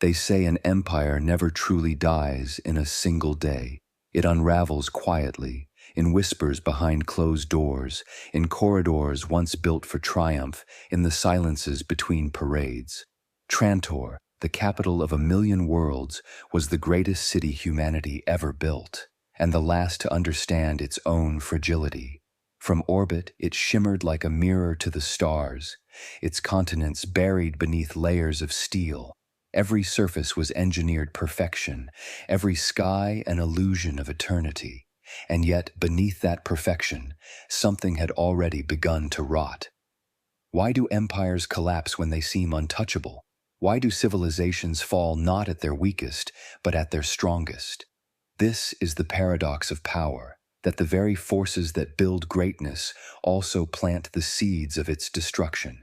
They say an empire never truly dies in a single day. It unravels quietly, in whispers behind closed doors, in corridors once built for triumph, in the silences between parades. Trantor, the capital of 1,000,000 worlds, was the greatest city humanity ever built, and the last to understand its own fragility. From orbit, it shimmered like a mirror to the stars, its continents buried beneath layers of steel. Every surface was engineered perfection, every sky an illusion of eternity. And yet, beneath that perfection, something had already begun to rot. Why do empires collapse when they seem untouchable? Why do civilizations fall not at their weakest, but at their strongest? This is the paradox of power, that the very forces that build greatness also plant the seeds of its destruction.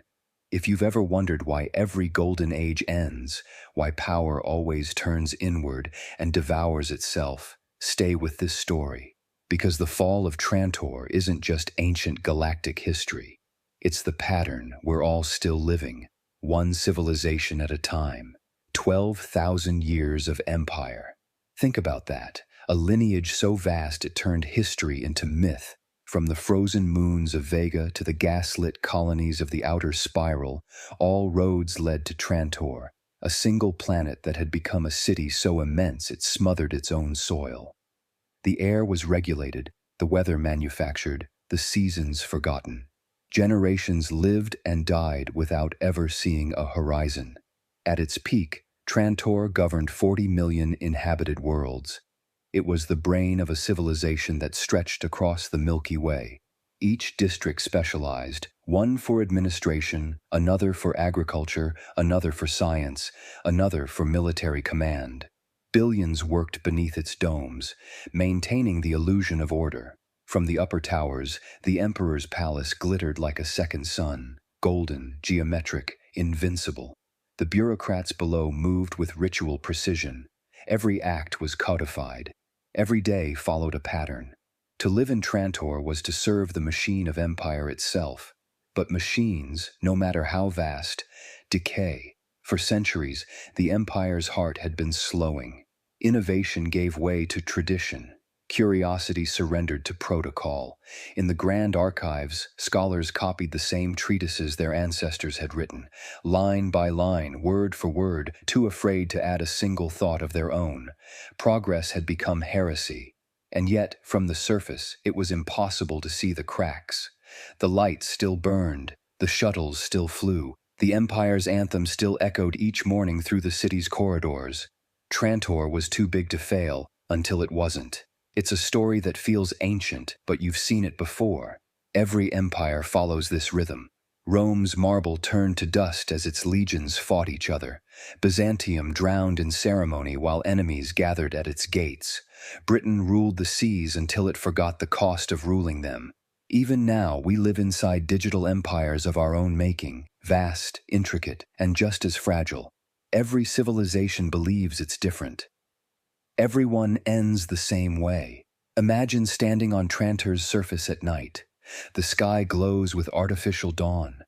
If you've ever wondered why every golden age ends, why power always turns inward and devours itself, stay with this story, because the fall of Trantor isn't just ancient galactic history. It's the pattern we're all still living, one civilization at a time, 12,000 years of empire. Think about that, a lineage so vast it turned history into myth. From the frozen moons of Vega to the gaslit colonies of the outer spiral, all roads led to Trantor, a single planet that had become a city so immense it smothered its own soil. The air was regulated, the weather manufactured, the seasons forgotten. Generations lived and died without ever seeing a horizon. At its peak, Trantor governed 40 million inhabited worlds. It was the brain of a civilization that stretched across the Milky Way. Each district specialized, one for administration, another for agriculture, another for science, another for military command. Billions worked beneath its domes, maintaining the illusion of order. From the upper towers, the emperor's palace glittered like a second sun, golden, geometric, invincible. The bureaucrats below moved with ritual precision. Every act was codified. Every day followed a pattern. To live in Trantor was to serve the machine of empire itself. But machines, no matter how vast, decay. For centuries, the empire's heart had been slowing. Innovation gave way to tradition. Curiosity surrendered to protocol. In the grand archives, scholars copied the same treatises their ancestors had written, line by line, word for word, too afraid to add a single thought of their own. Progress had become heresy. And yet, from the surface, it was impossible to see the cracks. The lights still burned, the shuttles still flew, the Empire's anthem still echoed each morning through the city's corridors. Trantor was too big to fail, until it wasn't. It's a story that feels ancient, but you've seen it before. Every empire follows this rhythm. Rome's marble turned to dust as its legions fought each other. Byzantium drowned in ceremony while enemies gathered at its gates. Britain ruled the seas until it forgot the cost of ruling them. Even now, we live inside digital empires of our own making, vast, intricate, and just as fragile. Every civilization believes it's different. Everyone ends the same way. Imagine standing on Trantor's surface at night. The sky glows with artificial dawn.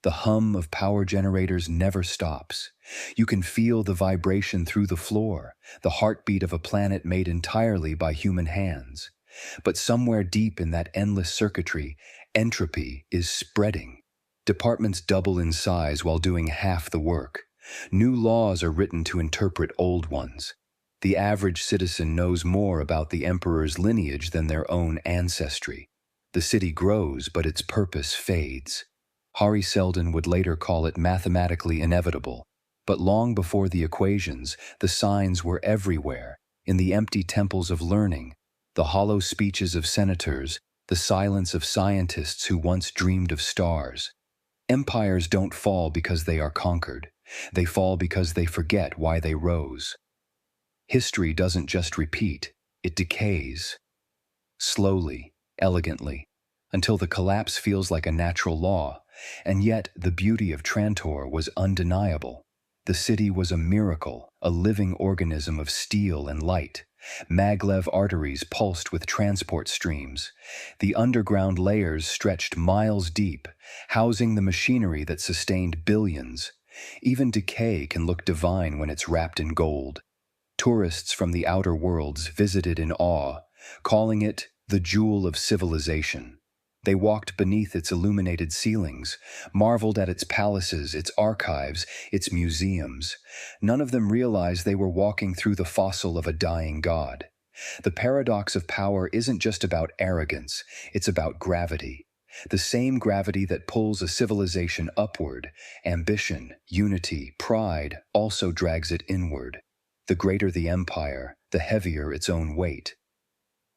The hum of power generators never stops. You can feel the vibration through the floor, the heartbeat of a planet made entirely by human hands. But somewhere deep in that endless circuitry, entropy is spreading. Departments double in size while doing half the work. New laws are written to interpret old ones. The average citizen knows more about the emperor's lineage than their own ancestry. The city grows, but its purpose fades. Hari Seldon would later call it mathematically inevitable. But long before the equations, the signs were everywhere, in the empty temples of learning, the hollow speeches of senators, the silence of scientists who once dreamed of stars. Empires don't fall because they are conquered. They fall because they forget why they rose. History doesn't just repeat, it decays. Slowly, elegantly, until the collapse feels like a natural law, and yet the beauty of Trantor was undeniable. The city was a miracle, a living organism of steel and light. Maglev arteries pulsed with transport streams. The underground layers stretched miles deep, housing the machinery that sustained billions. Even decay can look divine when it's wrapped in gold. Tourists from the outer worlds visited in awe, calling it the jewel of civilization. They walked beneath its illuminated ceilings, marveled at its palaces, its archives, its museums. None of them realized they were walking through the fossil of a dying god. The paradox of power isn't just about arrogance, it's about gravity. The same gravity that pulls a civilization upward, ambition, unity, pride, also drags it inward. The greater the empire, the heavier its own weight.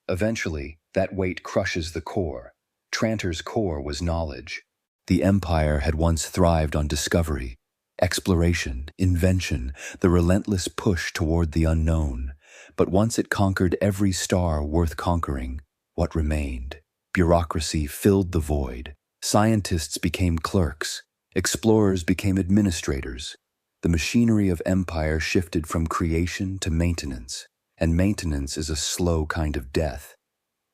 Eventually, that weight crushes the core. Trantor's core was knowledge. The empire had once thrived on discovery, exploration, invention, the relentless push toward the unknown. But once it conquered every star worth conquering, what remained? Bureaucracy filled the void. Scientists became clerks. Explorers became administrators. The machinery of empire shifted from creation to maintenance, and maintenance is a slow kind of death.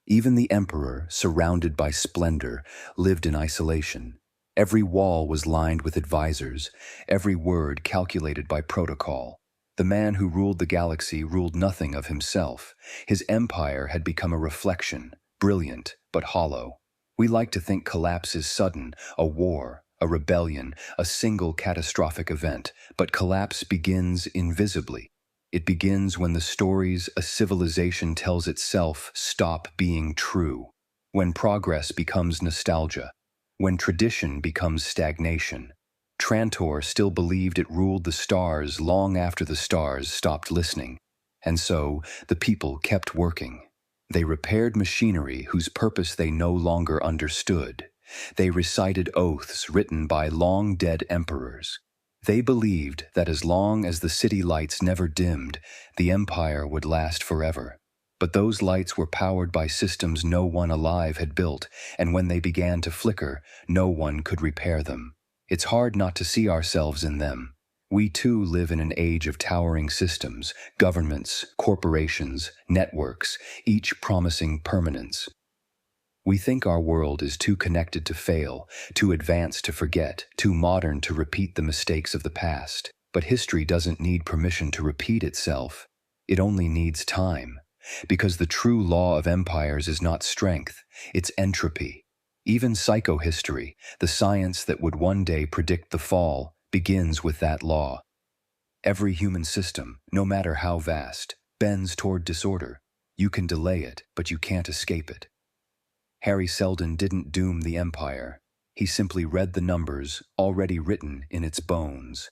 Even the emperor, surrounded by splendor, lived in isolation. Every wall was lined with advisors, every word calculated by protocol. The man who ruled the galaxy ruled nothing of himself. His empire had become a reflection, brilliant but hollow. We like to think collapse is sudden, a war, a rebellion, a single catastrophic event, but collapse begins invisibly. It begins when the stories a civilization tells itself stop being true, when progress becomes nostalgia, when tradition becomes stagnation. Trantor still believed it ruled the stars long after the stars stopped listening, and so the people kept working. They repaired machinery whose purpose they no longer understood. They recited oaths written by long-dead emperors. They believed that as long as the city lights never dimmed, the empire would last forever. But those lights were powered by systems no one alive had built, and when they began to flicker, no one could repair them. It's hard not to see ourselves in them. We too live in an age of towering systems, governments, corporations, networks, each promising permanence. We think our world is too connected to fail, too advanced to forget, too modern to repeat the mistakes of the past. But history doesn't need permission to repeat itself. It only needs time. Because the true law of empires is not strength, it's entropy. Even psychohistory, the science that would one day predict the fall, begins with that law. Every human system, no matter how vast, bends toward disorder. You can delay it, but you can't escape it. Hari Seldon didn't doom the empire. He simply read the numbers already written in its bones.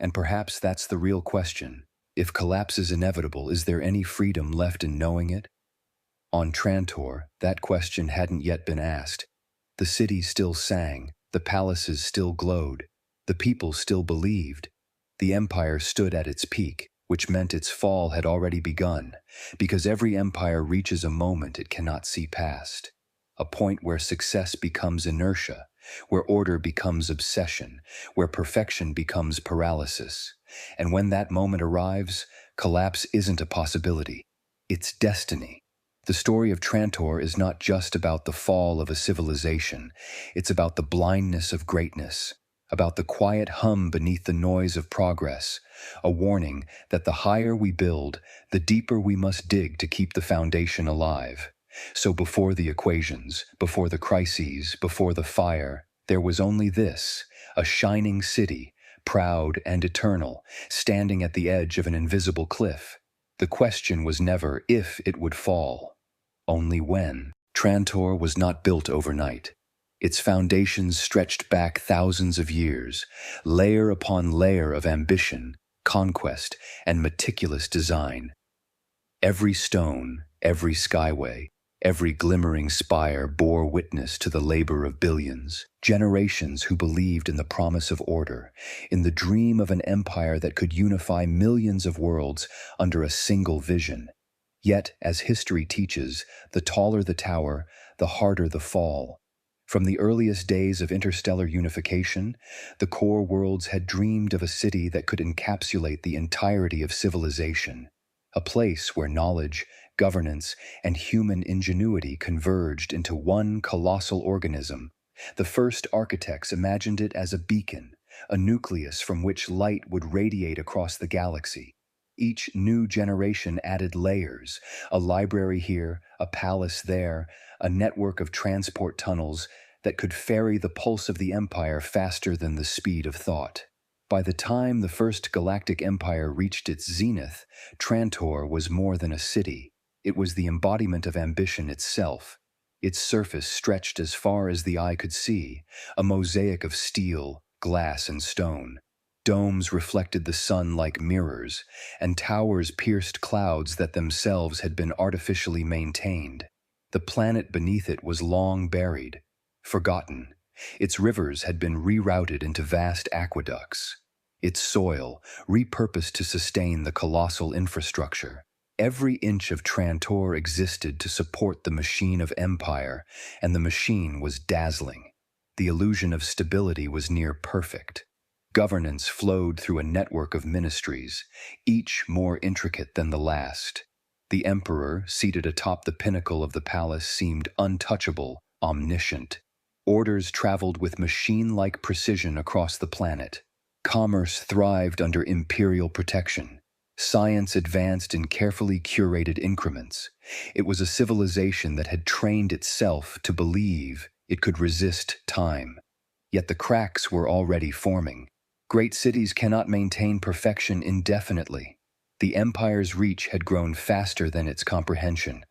And perhaps that's the real question. If collapse is inevitable, is there any freedom left in knowing it? On Trantor, that question hadn't yet been asked. The city still sang, the palaces still glowed, the people still believed. The empire stood at its peak, which meant its fall had already begun, because every empire reaches a moment it cannot see past. A point where success becomes inertia, where order becomes obsession, where perfection becomes paralysis. And when that moment arrives, collapse isn't a possibility. It's destiny. The story of Trantor is not just about the fall of a civilization. It's about the blindness of greatness, about the quiet hum beneath the noise of progress, a warning that the higher we build, the deeper we must dig to keep the foundation alive. So before the equations, before the crises, before the fire, there was only this, a shining city, proud and eternal, standing at the edge of an invisible cliff. The question was never if it would fall, only when. Trantor was not built overnight. Its foundations stretched back thousands of years, layer upon layer of ambition, conquest, and meticulous design. Every stone, every skyway, every glimmering spire bore witness to the labor of billions, generations who believed in the promise of order, in the dream of an empire that could unify millions of worlds under a single vision. Yet, as history teaches, the taller the tower, the harder the fall. From the earliest days of interstellar unification, the core worlds had dreamed of a city that could encapsulate the entirety of civilization, a place where knowledge, governance, and human ingenuity converged into one colossal organism. The first architects imagined it as a beacon, a nucleus from which light would radiate across the galaxy. Each new generation added layers, a library here, a palace there, a network of transport tunnels that could ferry the pulse of the Empire faster than the speed of thought. By the time the first Galactic Empire reached its zenith, Trantor was more than a city. It was the embodiment of ambition itself. Its surface stretched as far as the eye could see, a mosaic of steel, glass, and stone. Domes reflected the sun like mirrors, and towers pierced clouds that themselves had been artificially maintained. The planet beneath it was long buried, forgotten. Its rivers had been rerouted into vast aqueducts. Its soil, repurposed to sustain the colossal infrastructure. Every inch of Trantor existed to support the machine of empire, and the machine was dazzling. The illusion of stability was near perfect. Governance flowed through a network of ministries, each more intricate than the last. The emperor, seated atop the pinnacle of the palace, seemed untouchable, omniscient. Orders traveled with machine-like precision across the planet. Commerce thrived under imperial protection. Science advanced in carefully curated increments. It was a civilization that had trained itself to believe it could resist time. Yet the cracks were already forming. Great cities cannot maintain perfection indefinitely. The empire's reach had grown faster than its comprehension.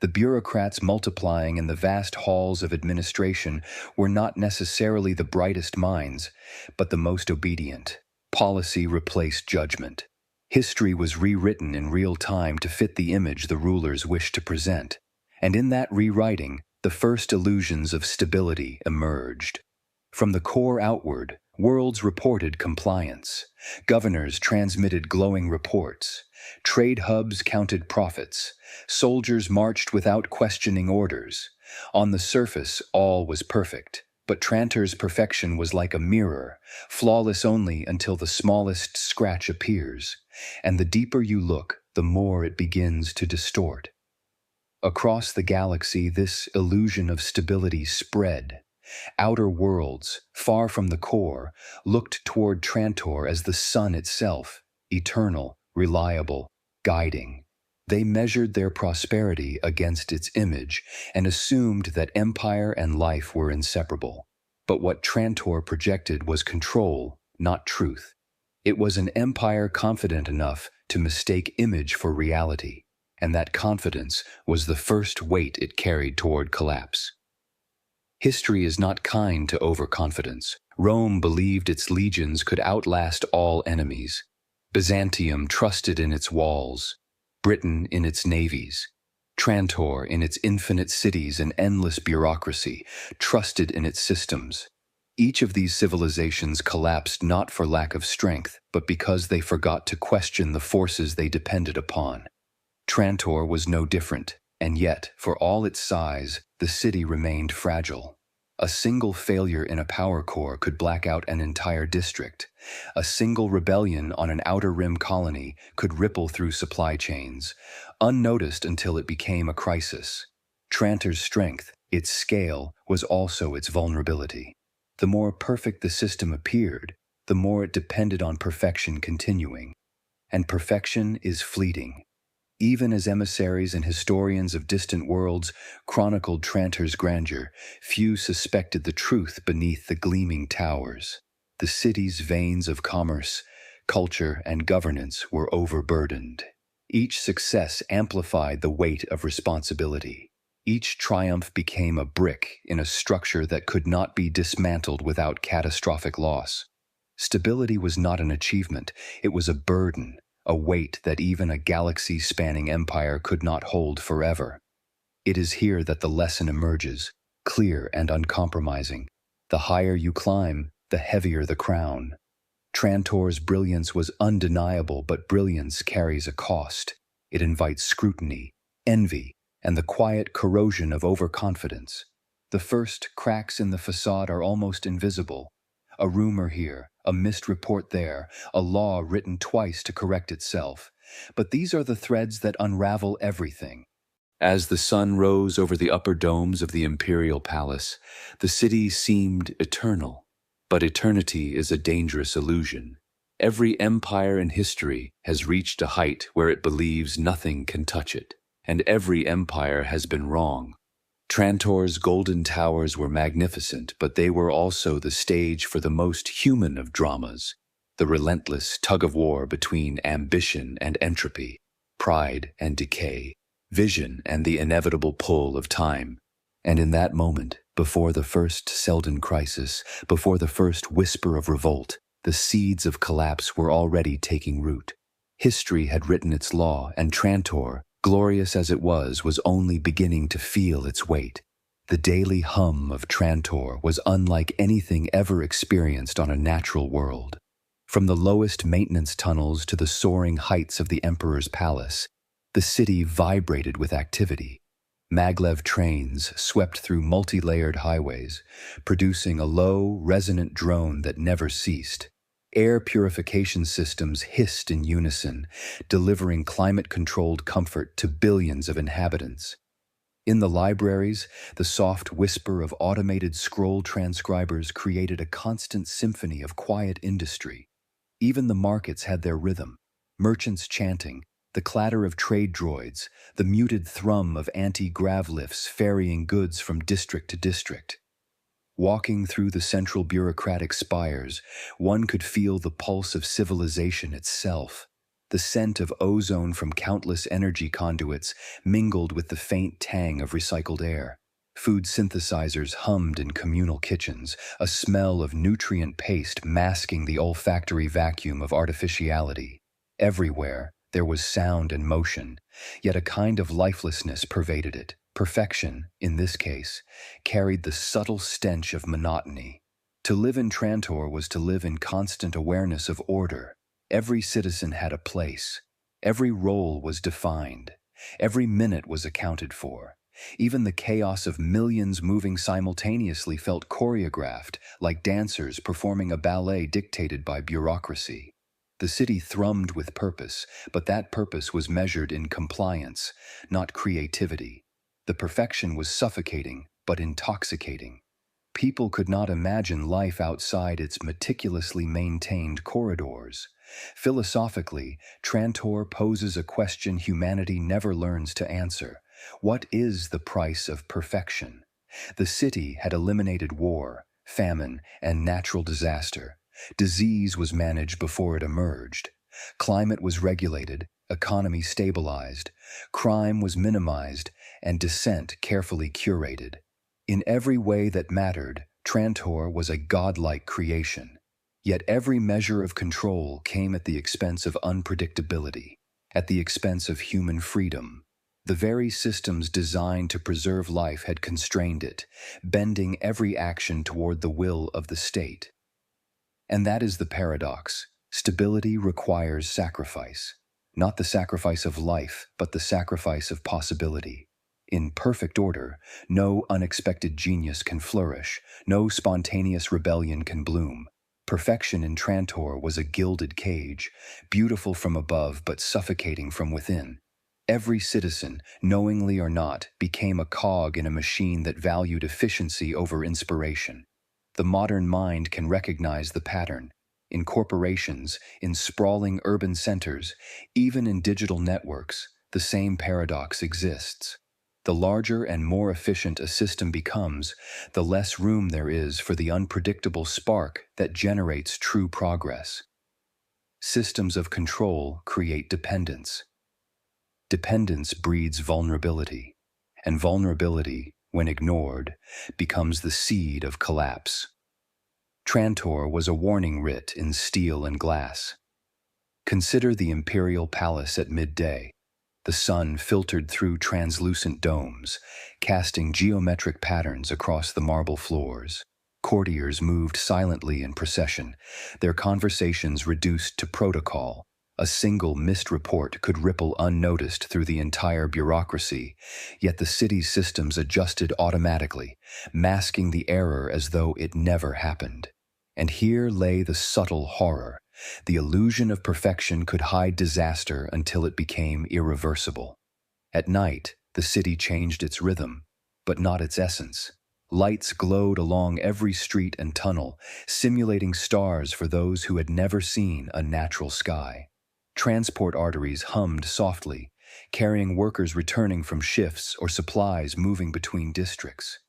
The bureaucrats multiplying in the vast halls of administration were not necessarily the brightest minds, but the most obedient. Policy replaced judgment. History was rewritten in real time to fit the image the rulers wished to present. And in that rewriting, the first illusions of stability emerged. From the core outward, worlds reported compliance. Governors transmitted glowing reports. Trade hubs counted profits. Soldiers marched without questioning orders. On the surface, all was perfect. But Trantor's perfection was like a mirror, flawless only until the smallest scratch appears. And the deeper you look, the more it begins to distort. Across the galaxy, this illusion of stability spread. Outer worlds, far from the core, looked toward Trantor as the sun itself, eternal, reliable, guiding. They measured their prosperity against its image and assumed that empire and life were inseparable. But what Trantor projected was control, not truth. It was an empire confident enough to mistake image for reality, and that confidence was the first weight it carried toward collapse. History is not kind to overconfidence. Rome believed its legions could outlast all enemies. Byzantium trusted in its walls, Britain in its navies. Trantor, in its infinite cities and endless bureaucracy, trusted in its systems. Each of these civilizations collapsed not for lack of strength, but because they forgot to question the forces they depended upon. Trantor was no different, and yet, for all its size, the city remained fragile. A single failure in a power core could black out an entire district. A single rebellion on an outer rim colony could ripple through supply chains, unnoticed until it became a crisis. Trantor's strength, its scale, was also its vulnerability. The more perfect the system appeared, the more it depended on perfection continuing. And perfection is fleeting. Even as emissaries and historians of distant worlds chronicled Trantor's grandeur, few suspected the truth beneath the gleaming towers. The city's veins of commerce, culture, and governance were overburdened. Each success amplified the weight of responsibility. Each triumph became a brick in a structure that could not be dismantled without catastrophic loss. Stability was not an achievement, it was a burden. A weight that even a galaxy-spanning empire could not hold forever. It is here that the lesson emerges, clear and uncompromising. The higher you climb, the heavier the crown. Trantor's brilliance was undeniable, but brilliance carries a cost. It invites scrutiny, envy, and the quiet corrosion of overconfidence. The first cracks in the facade are almost invisible. A rumor here, a missed report there, a law written twice to correct itself. But these are the threads that unravel everything. As the sun rose over the upper domes of the imperial palace, the city seemed eternal. But eternity is a dangerous illusion. Every empire in history has reached a height where it believes nothing can touch it, and every empire has been wrong. Trantor's golden towers were magnificent, but they were also the stage for the most human of dramas, the relentless tug-of-war between ambition and entropy, pride and decay, vision and the inevitable pull of time. And in that moment, before the first Seldon crisis, before the first whisper of revolt, the seeds of collapse were already taking root. History had written its law, and Trantor, glorious as it was only beginning to feel its weight. The daily hum of Trantor was unlike anything ever experienced on a natural world. From the lowest maintenance tunnels to the soaring heights of the Emperor's palace, the city vibrated with activity. Maglev trains swept through multi-layered highways, producing a low, resonant drone that never ceased. Air purification systems hissed in unison, delivering climate-controlled comfort to billions of inhabitants. In the libraries, the soft whisper of automated scroll transcribers created a constant symphony of quiet industry. Even the markets had their rhythm, merchants chanting, the clatter of trade droids, the muted thrum of anti-grav lifts ferrying goods from district to district. Walking through the central bureaucratic spires, one could feel the pulse of civilization itself. The scent of ozone from countless energy conduits mingled with the faint tang of recycled air. Food synthesizers hummed in communal kitchens, a smell of nutrient paste masking the olfactory vacuum of artificiality. Everywhere, there was sound and motion, yet a kind of lifelessness pervaded it. Perfection, in this case, carried the subtle stench of monotony. To live in Trantor was to live in constant awareness of order. Every citizen had a place. Every role was defined. Every minute was accounted for. Even the chaos of millions moving simultaneously felt choreographed, like dancers performing a ballet dictated by bureaucracy. The city thrummed with purpose, but that purpose was measured in compliance, not creativity. The perfection was suffocating, but intoxicating. People could not imagine life outside its meticulously maintained corridors. Philosophically, Trantor poses a question humanity never learns to answer. What is the price of perfection? The city had eliminated war, famine, and natural disaster. Disease was managed before it emerged. Climate was regulated, economy stabilized, crime was minimized, and dissent carefully curated. In every way that mattered, Trantor was a godlike creation. Yet every measure of control came at the expense of unpredictability, at the expense of human freedom. The very systems designed to preserve life had constrained it, bending every action toward the will of the state. And that is the paradox. Stability requires sacrifice. Not the sacrifice of life, but the sacrifice of possibility. In perfect order, no unexpected genius can flourish, no spontaneous rebellion can bloom. Perfection in Trantor was a gilded cage, beautiful from above but suffocating from within. Every citizen, knowingly or not, became a cog in a machine that valued efficiency over inspiration. The modern mind can recognize the pattern. In corporations, in sprawling urban centers, even in digital networks, the same paradox exists. The larger and more efficient a system becomes, the less room there is for the unpredictable spark that generates true progress. Systems of control create dependence. Dependence breeds vulnerability, and vulnerability, when ignored, becomes the seed of collapse. Trantor was a warning writ in steel and glass. Consider the imperial palace at midday. The sun filtered through translucent domes, casting geometric patterns across the marble floors. Courtiers moved silently in procession, their conversations reduced to protocol. A single missed report could ripple unnoticed through the entire bureaucracy, yet the city's systems adjusted automatically, masking the error as though it never happened. And here lay the subtle horror. The illusion of perfection could hide disaster until it became irreversible. At night, the city changed its rhythm, but not its essence. Lights glowed along every street and tunnel, simulating stars for those who had never seen a natural sky. Transport arteries hummed softly, carrying workers returning from shifts or supplies moving between districts.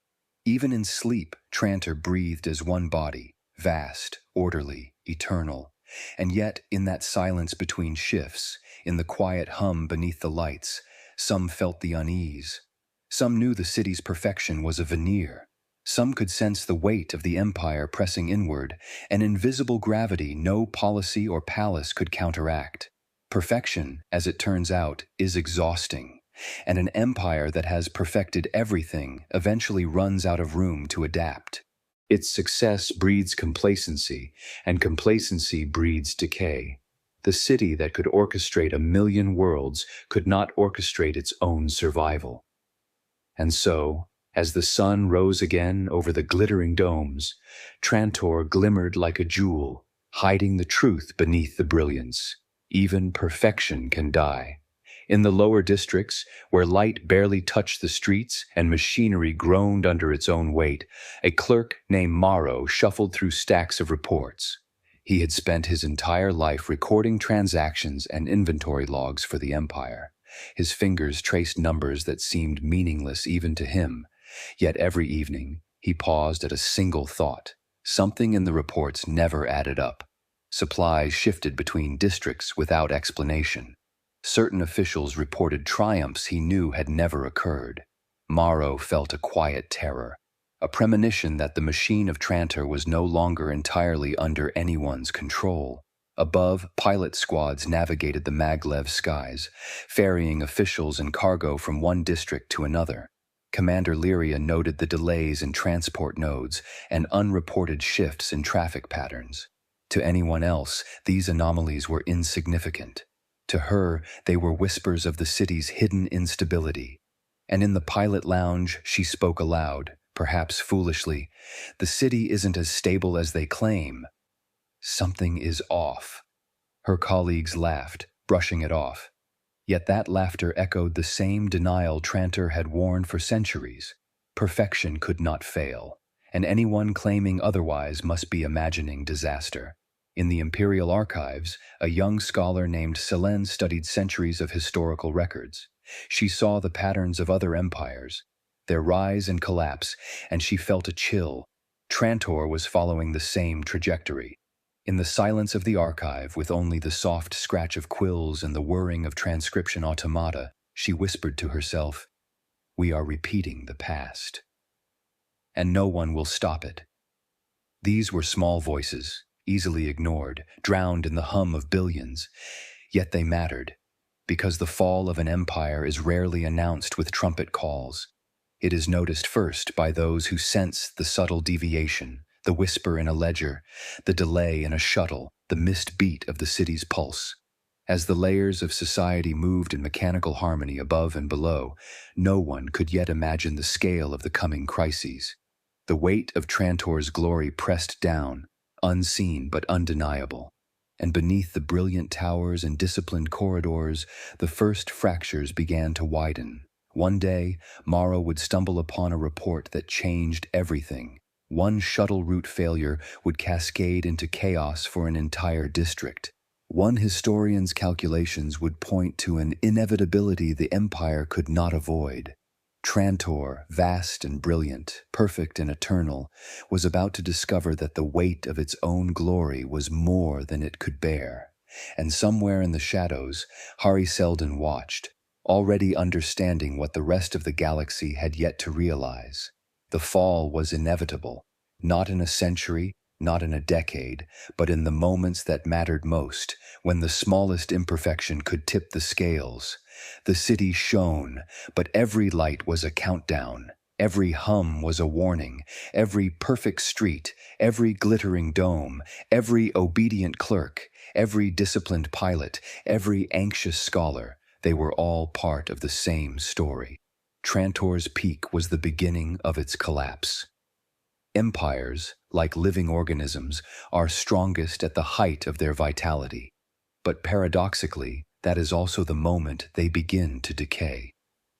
Even in sleep, Trantor breathed as one body, vast, orderly, eternal. And yet, in that silence between shifts, in the quiet hum beneath the lights, some felt the unease. Some knew the city's perfection was a veneer. Some could sense the weight of the empire pressing inward, an invisible gravity no policy or palace could counteract. Perfection, as it turns out, is exhausting, and an empire that has perfected everything eventually runs out of room to adapt. Its success breeds complacency, and complacency breeds decay. The city that could orchestrate a million worlds could not orchestrate its own survival. And so, as the sun rose again over the glittering domes, Trantor glimmered like a jewel, hiding the truth beneath the brilliance. Even perfection can die. In the lower districts, where light barely touched the streets and machinery groaned under its own weight, a clerk named Morrow shuffled through stacks of reports. He had spent his entire life recording transactions and inventory logs for the Empire. His fingers traced numbers that seemed meaningless even to him. Yet every evening, he paused at a single thought. Something in the reports never added up. Supplies shifted between districts without explanation. Certain officials reported triumphs he knew had never occurred. Morrow felt a quiet terror, a premonition that the machine of Trantor was no longer entirely under anyone's control. Above, pilot squads navigated the maglev skies, ferrying officials and cargo from one district to another. Commander Lyria noted the delays in transport nodes and unreported shifts in traffic patterns. To anyone else, these anomalies were insignificant. To her, they were whispers of the city's hidden instability. And in the pilot lounge, she spoke aloud, perhaps foolishly, "The city isn't as stable as they claim. Something is off." Her colleagues laughed, brushing it off. Yet that laughter echoed the same denial Trantor had worn for centuries. Perfection could not fail, and anyone claiming otherwise must be imagining disaster. In the Imperial Archives, a young scholar named Selene studied centuries of historical records. She saw the patterns of other empires, their rise and collapse, and she felt a chill. Trantor was following the same trajectory. In the silence of the archive, with only the soft scratch of quills and the whirring of transcription automata, she whispered to herself, "We are repeating the past. And no one will stop it." These were small voices, easily ignored, drowned in the hum of billions. Yet they mattered, because the fall of an empire is rarely announced with trumpet calls. It is noticed first by those who sense the subtle deviation, the whisper in a ledger, the delay in a shuttle, the missed beat of the city's pulse. As the layers of society moved in mechanical harmony above and below, no one could yet imagine the scale of the coming crises. The weight of Trantor's glory pressed down, unseen but undeniable. And beneath the brilliant towers and disciplined corridors, the first fractures began to widen. One day, Morrow would stumble upon a report that changed everything. One shuttle route failure would cascade into chaos for an entire district. One historian's calculations would point to an inevitability the Empire could not avoid. Trantor, vast and brilliant, perfect and eternal, was about to discover that the weight of its own glory was more than it could bear. And somewhere in the shadows, Hari Seldon watched, already understanding what the rest of the galaxy had yet to realize. The fall was inevitable, not in a century, not in a decade, but in the moments that mattered most, when the smallest imperfection could tip the scales. The city shone, but every light was a countdown. Every hum was a warning. Every perfect street, every glittering dome, every obedient clerk, every disciplined pilot, every anxious scholar, they were all part of the same story. Trantor's peak was the beginning of its collapse. Empires, like living organisms, are strongest at the height of their vitality. But paradoxically, that is also the moment they begin to decay.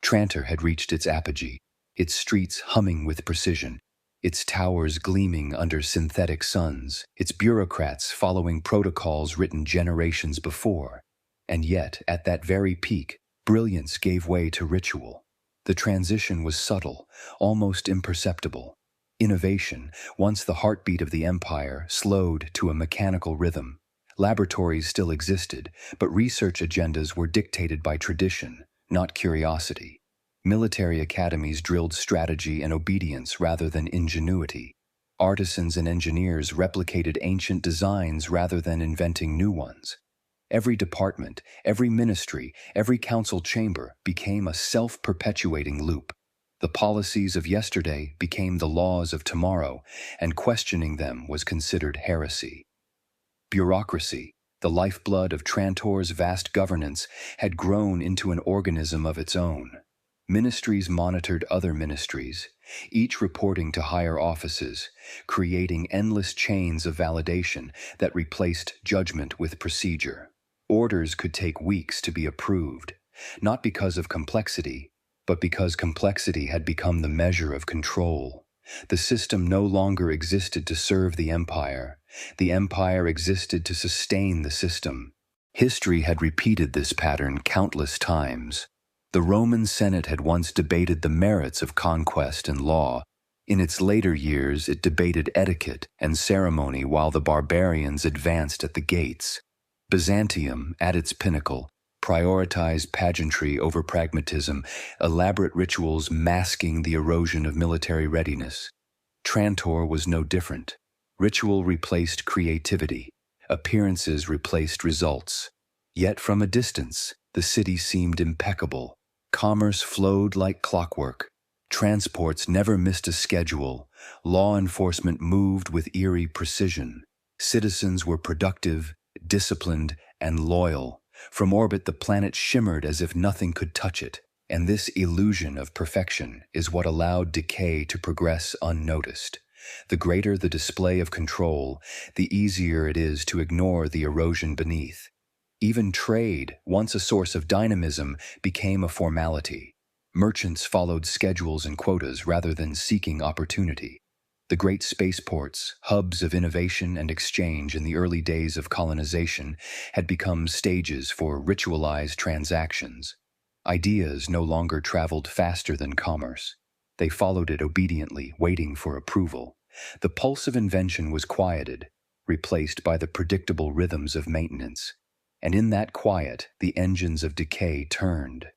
Trantor had reached its apogee, its streets humming with precision, its towers gleaming under synthetic suns, its bureaucrats following protocols written generations before. And yet, at that very peak, brilliance gave way to ritual. The transition was subtle, almost imperceptible. Innovation, once the heartbeat of the empire, slowed to a mechanical rhythm. Laboratories still existed, but research agendas were dictated by tradition, not curiosity. Military academies drilled strategy and obedience rather than ingenuity. Artisans and engineers replicated ancient designs rather than inventing new ones. Every department, every ministry, every council chamber became a self-perpetuating loop. The policies of yesterday became the laws of tomorrow, and questioning them was considered heresy. Bureaucracy, the lifeblood of Trantor's vast governance, had grown into an organism of its own. Ministries monitored other ministries, each reporting to higher offices, creating endless chains of validation that replaced judgment with procedure. Orders could take weeks to be approved, not because of complexity, but because complexity had become the measure of control. The system no longer existed to serve the empire. The empire existed to sustain the system. History had repeated this pattern countless times. The Roman Senate had once debated the merits of conquest and law. In its later years, it debated etiquette and ceremony while the barbarians advanced at the gates. Byzantium, at its pinnacle, prioritized pageantry over pragmatism, elaborate rituals masking the erosion of military readiness. Trantor was no different. Ritual replaced creativity. Appearances replaced results. Yet from a distance, the city seemed impeccable. Commerce flowed like clockwork. Transports never missed a schedule. Law enforcement moved with eerie precision. Citizens were productive, disciplined, and loyal. From orbit, the planet shimmered as if nothing could touch it. And this illusion of perfection is what allowed decay to progress unnoticed. The greater the display of control, the easier it is to ignore the erosion beneath. Even trade, once a source of dynamism, became a formality. Merchants followed schedules and quotas rather than seeking opportunity. The great spaceports, hubs of innovation and exchange in the early days of colonization, had become stages for ritualized transactions. Ideas no longer traveled faster than commerce. They followed it obediently, waiting for approval. The pulse of invention was quieted, replaced by the predictable rhythms of maintenance. And in that quiet, the engines of decay turned.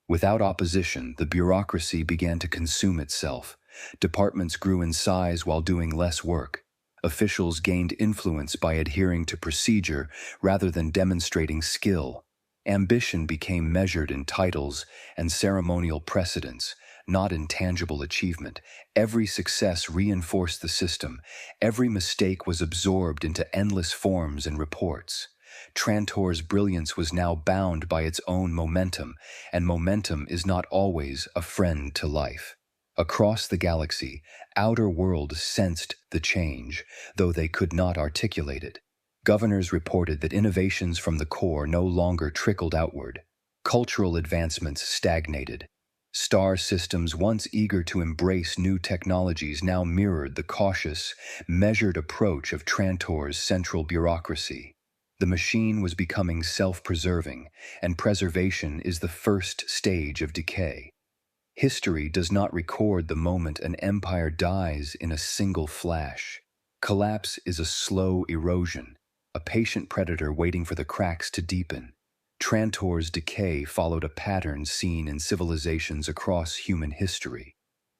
Without opposition, the bureaucracy began to consume itself. Departments grew in size while doing less work. Officials gained influence by adhering to procedure rather than demonstrating skill. Ambition became measured in titles and ceremonial precedence, not in tangible achievement. Every success reinforced the system. Every mistake was absorbed into endless forms and reports. Trantor's brilliance was now bound by its own momentum, and momentum is not always a friend to life. Across the galaxy, outer worlds sensed the change, though they could not articulate it. Governors reported that innovations from the core no longer trickled outward. Cultural advancements stagnated. Star systems once eager to embrace new technologies now mirrored the cautious, measured approach of Trantor's central bureaucracy. The machine was becoming self-preserving, and preservation is the first stage of decay. History does not record the moment an empire dies in a single flash. Collapse is a slow erosion, a patient predator waiting for the cracks to deepen. Trantor's decay followed a pattern seen in civilizations across human history.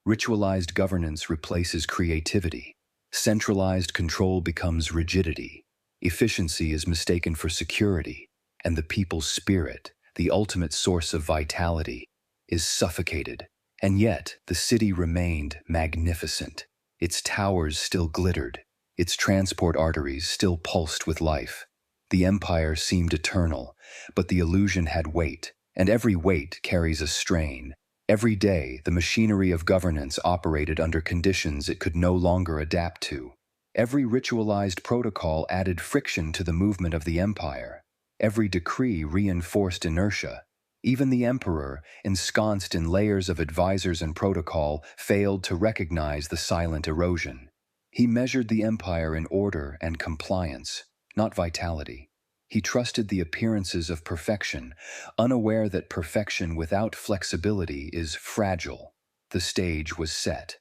Ritualized governance replaces creativity. Centralized control becomes rigidity. Efficiency is mistaken for security, and the people's spirit, the ultimate source of vitality, is suffocated. And yet, the city remained magnificent. Its towers still glittered. Its transport arteries still pulsed with life. The empire seemed eternal, but the illusion had weight, and every weight carries a strain. Every day, the machinery of governance operated under conditions it could no longer adapt to. Every ritualized protocol added friction to the movement of the empire. Every decree reinforced inertia. Even the emperor, ensconced in layers of advisors and protocol, failed to recognize the silent erosion. He measured the empire in order and compliance, not vitality. He trusted the appearances of perfection, unaware that perfection without flexibility is fragile. The stage was set.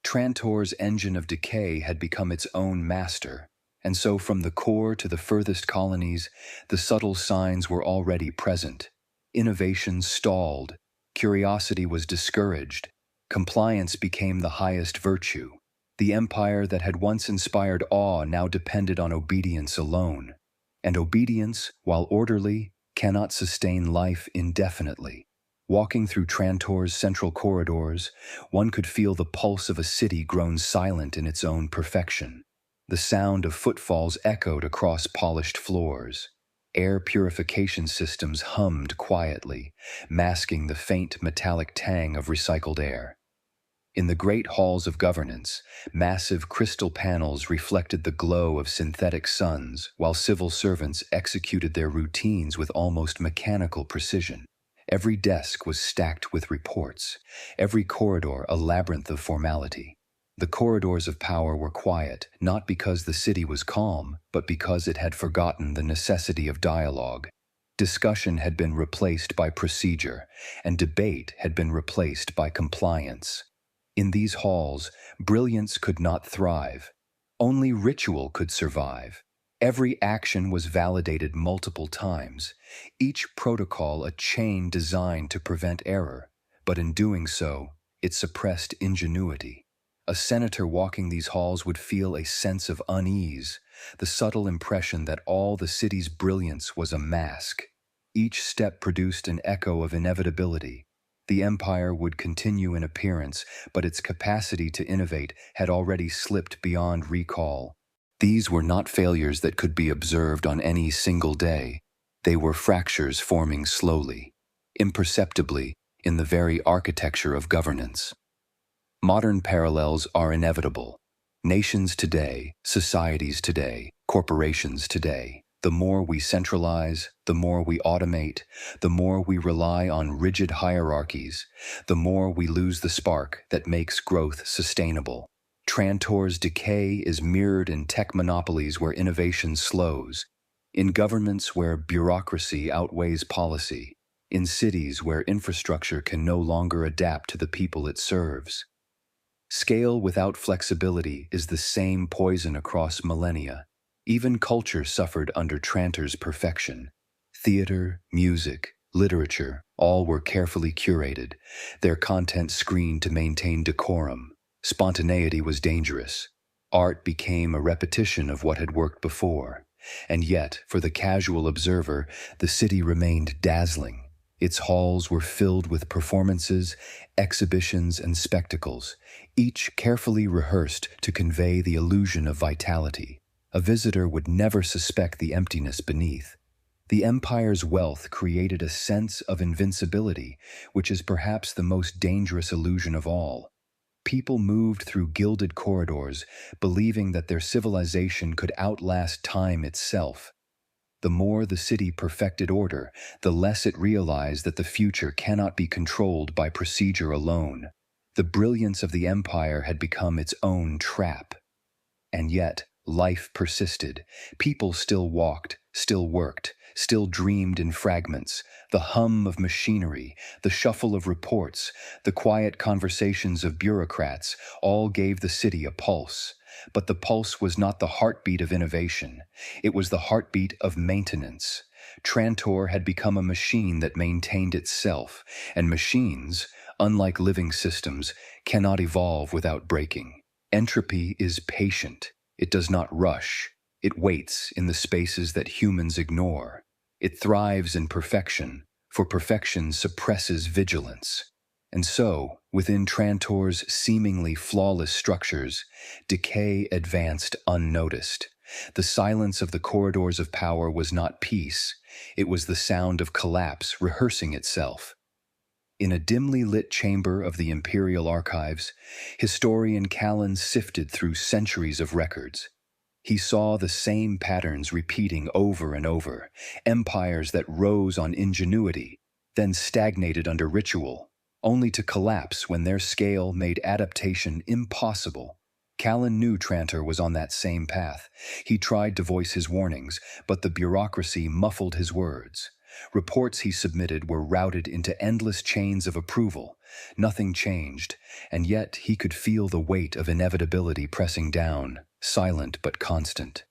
Trantor's engine of decay had become its own master, and so from the core to the furthest colonies, the subtle signs were already present. Innovation stalled, curiosity was discouraged, compliance became the highest virtue. The empire that had once inspired awe now depended on obedience alone. And obedience, while orderly, cannot sustain life indefinitely. Walking through Trantor's central corridors, one could feel the pulse of a city grown silent in its own perfection. The sound of footfalls echoed across polished floors. Air purification systems hummed quietly, masking the faint metallic tang of recycled air. In the great halls of governance, massive crystal panels reflected the glow of synthetic suns, while civil servants executed their routines with almost mechanical precision. Every desk was stacked with reports, every corridor a labyrinth of formality. The corridors of power were quiet, not because the city was calm, but because it had forgotten the necessity of dialogue. Discussion had been replaced by procedure, and debate had been replaced by compliance. In these halls, brilliance could not thrive. Only ritual could survive. Every action was validated multiple times, each protocol a chain designed to prevent error, but in doing so, it suppressed ingenuity. A senator walking these halls would feel a sense of unease, the subtle impression that all the city's brilliance was a mask. Each step produced an echo of inevitability. The empire would continue in appearance, but its capacity to innovate had already slipped beyond recall. These were not failures that could be observed on any single day. They were fractures forming slowly, imperceptibly, in the very architecture of governance. Modern parallels are inevitable. Nations today, societies today, corporations today. The more we centralize, the more we automate, the more we rely on rigid hierarchies, the more we lose the spark that makes growth sustainable. Trantor's decay is mirrored in tech monopolies where innovation slows, in governments where bureaucracy outweighs policy, in cities where infrastructure can no longer adapt to the people it serves. Scale without flexibility is the same poison across millennia. Even culture suffered under Trantor's perfection. Theater, music, literature, all were carefully curated, their content screened to maintain decorum. Spontaneity was dangerous. Art became a repetition of what had worked before. And yet, for the casual observer, the city remained dazzling. Its halls were filled with performances, exhibitions, and spectacles, each carefully rehearsed to convey the illusion of vitality. A visitor would never suspect the emptiness beneath. The empire's wealth created a sense of invincibility, which is perhaps the most dangerous illusion of all. People moved through gilded corridors, believing that their civilization could outlast time itself. The more the city perfected order, the less it realized that the future cannot be controlled by procedure alone. The brilliance of the empire had become its own trap. And yet, life persisted. People still walked, still worked, still dreamed in fragments. The hum of machinery, the shuffle of reports, the quiet conversations of bureaucrats all gave the city a pulse. But the pulse was not the heartbeat of innovation. It was the heartbeat of maintenance. Trantor had become a machine that maintained itself, and machines, unlike living systems, cannot evolve without breaking. Entropy is patient. It does not rush. It waits in the spaces that humans ignore. It thrives in perfection, for perfection suppresses vigilance. And so, within Trantor's seemingly flawless structures, decay advanced unnoticed. The silence of the corridors of power was not peace. It was the sound of collapse rehearsing itself. In a dimly lit chamber of the Imperial Archives, historian Callan sifted through centuries of records. He saw the same patterns repeating over and over, empires that rose on ingenuity, then stagnated under ritual, only to collapse when their scale made adaptation impossible. Callan knew Trantor was on that same path. He tried to voice his warnings, but the bureaucracy muffled his words. Reports he submitted were routed into endless chains of approval. Nothing changed, and yet he could feel the weight of inevitability pressing down, silent but constant.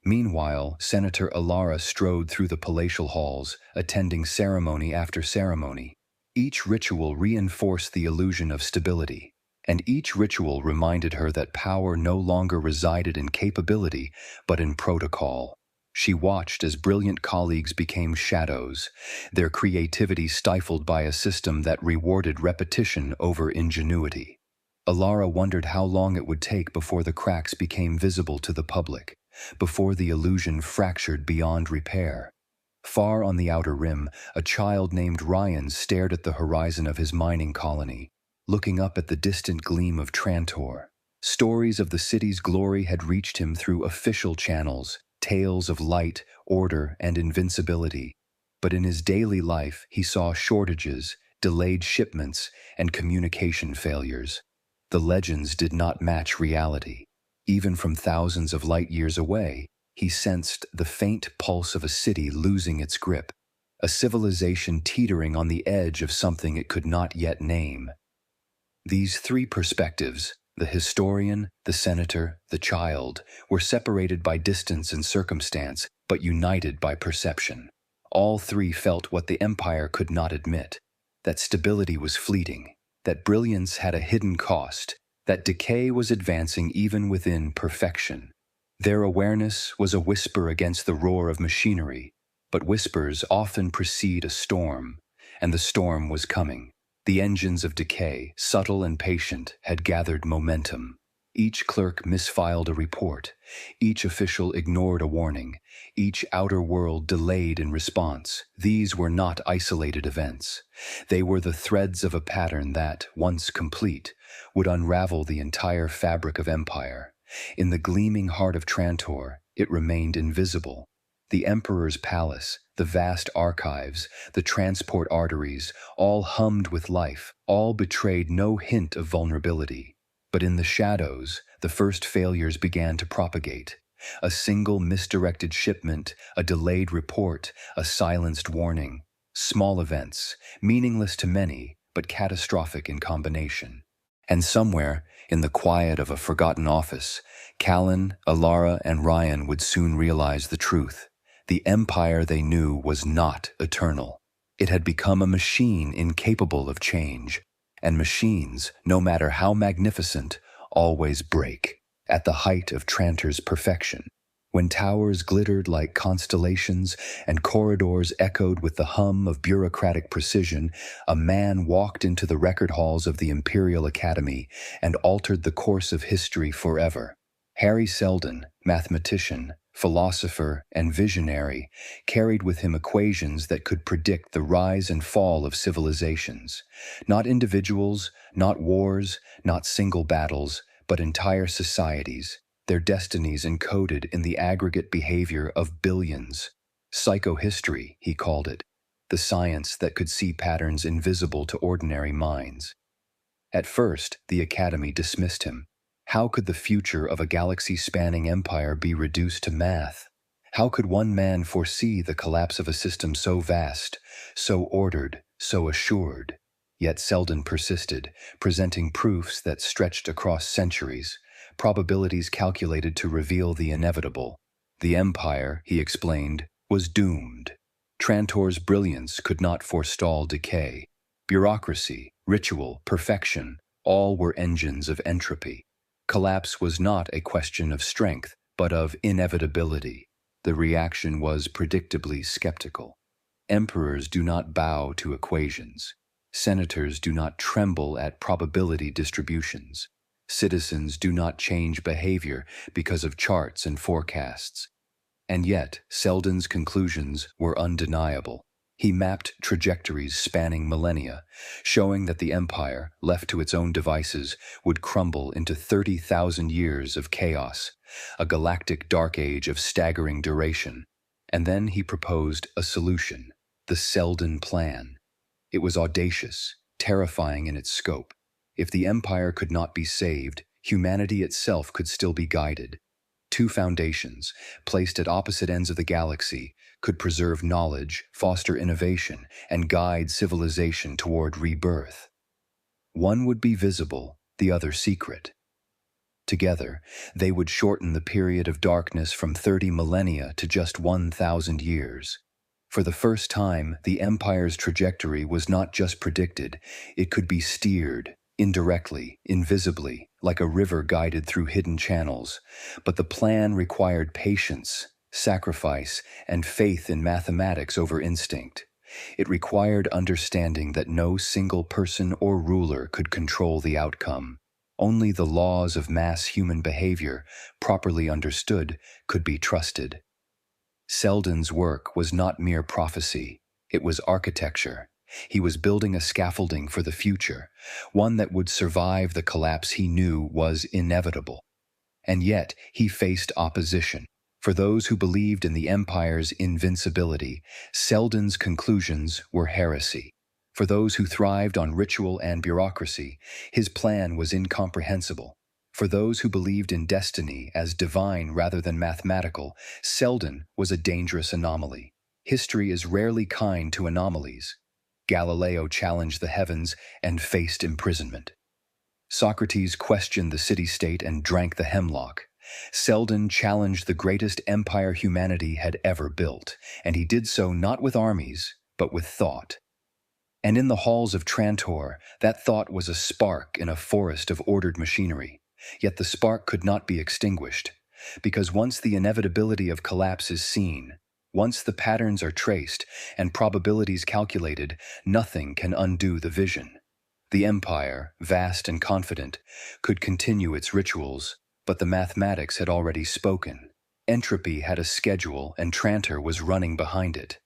Meanwhile, Senator Alara strode through the palatial halls, attending ceremony after ceremony. Each ritual reinforced the illusion of stability, and each ritual reminded her that power no longer resided in capability, but in protocol. She watched as brilliant colleagues became shadows, their creativity stifled by a system that rewarded repetition over ingenuity. Alara wondered how long it would take before the cracks became visible to the public, before the illusion fractured beyond repair. Far on the outer rim, a child named Ryan stared at the horizon of his mining colony, looking up at the distant gleam of Trantor. Stories of the city's glory had reached him through official channels, tales of light, order, and invincibility. But in his daily life, he saw shortages, delayed shipments, and communication failures. The legends did not match reality. Even from thousands of light years away, he sensed the faint pulse of a city losing its grip, a civilization teetering on the edge of something it could not yet name. These three perspectives, the historian, the senator, the child, were separated by distance and circumstance, but united by perception. All three felt what the Empire could not admit, that stability was fleeting, that brilliance had a hidden cost, that decay was advancing even within perfection. Their awareness was a whisper against the roar of machinery, but whispers often precede a storm, and the storm was coming. The engines of decay, subtle and patient, had gathered momentum. Each clerk misfiled a report, each official ignored a warning, each outer world delayed in response. These were not isolated events. They were the threads of a pattern that, once complete, would unravel the entire fabric of empire. In the gleaming heart of Trantor, it remained invisible. The Emperor's palace, the vast archives, the transport arteries, all hummed with life, all betrayed no hint of vulnerability. But in the shadows, the first failures began to propagate. A single misdirected shipment, a delayed report, a silenced warning. Small events, meaningless to many, but catastrophic in combination. And somewhere, in the quiet of a forgotten office, Callan, Alara, and Ryan would soon realize the truth. The empire they knew was not eternal. It had become a machine incapable of change, and machines, no matter how magnificent, always break. At the height of Trantor's perfection, when towers glittered like constellations and corridors echoed with the hum of bureaucratic precision, a man walked into the record halls of the Imperial Academy and altered the course of history forever. Hari Seldon, mathematician, philosopher, and visionary, carried with him equations that could predict the rise and fall of civilizations. Not individuals, not wars, not single battles, but entire societies, their destinies encoded in the aggregate behavior of billions. Psychohistory, he called it, the science that could see patterns invisible to ordinary minds. At first, the Academy dismissed him. How could the future of a galaxy-spanning empire be reduced to math? How could one man foresee the collapse of a system so vast, so ordered, so assured? Yet Seldon persisted, presenting proofs that stretched across centuries, probabilities calculated to reveal the inevitable. The empire, he explained, was doomed. Trantor's brilliance could not forestall decay. Bureaucracy, ritual, perfection, all were engines of entropy. Collapse was not a question of strength, but of inevitability. The reaction was predictably skeptical. Emperors do not bow to equations. Senators do not tremble at probability distributions. Citizens do not change behavior because of charts and forecasts. And yet, Seldon's conclusions were undeniable. He mapped trajectories spanning millennia, showing that the empire, left to its own devices, would crumble into 30,000 years of chaos, a galactic dark age of staggering duration. And then he proposed a solution: The Seldon Plan. It was audacious, terrifying in its scope. If the Empire could not be saved, humanity itself could still be guided. Two foundations, placed at opposite ends of the galaxy, could preserve knowledge, foster innovation, and guide civilization toward rebirth. One would be visible, the other secret. Together, they would shorten the period of darkness from 30 millennia to just 1,000 years. For the first time, the Empire's trajectory was not just predicted, it could be steered, indirectly, invisibly, like a river guided through hidden channels. But the plan required patience, sacrifice, and faith in mathematics over instinct. It required understanding that no single person or ruler could control the outcome. Only the laws of mass human behavior, properly understood, could be trusted. Seldon's work was not mere prophecy, it was architecture. He was building a scaffolding for the future, one that would survive the collapse he knew was inevitable. And yet, he faced opposition. For those who believed in the Empire's invincibility, Seldon's conclusions were heresy. For those who thrived on ritual and bureaucracy, his plan was incomprehensible. For those who believed in destiny as divine rather than mathematical, Seldon was a dangerous anomaly. History is rarely kind to anomalies. Galileo challenged the heavens and faced imprisonment. Socrates questioned the city-state and drank the hemlock. Seldon challenged the greatest empire humanity had ever built, and he did so not with armies, but with thought. And in the halls of Trantor, that thought was a spark in a forest of ordered machinery. Yet the spark could not be extinguished, because once the inevitability of collapse is seen, once the patterns are traced and probabilities calculated, nothing can undo the vision. The Empire, vast and confident, could continue its rituals, but the mathematics had already spoken. Entropy had a schedule, and Trantor was running behind it.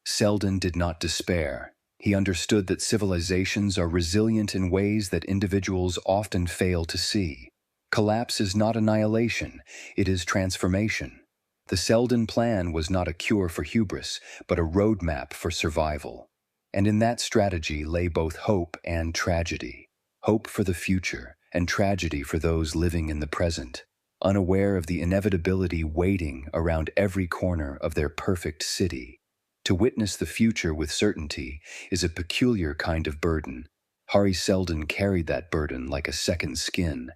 Seldon did not despair. He understood that civilizations are resilient in ways that individuals often fail to see. Collapse is not annihilation, it is transformation. The Seldon Plan was not a cure for hubris, but a roadmap for survival. And in that strategy lay both hope and tragedy. Hope for the future, and tragedy for those living in the present, unaware of the inevitability waiting around every corner of their perfect city. To witness the future with certainty is a peculiar kind of burden. Hari Seldon carried that burden like a second skin.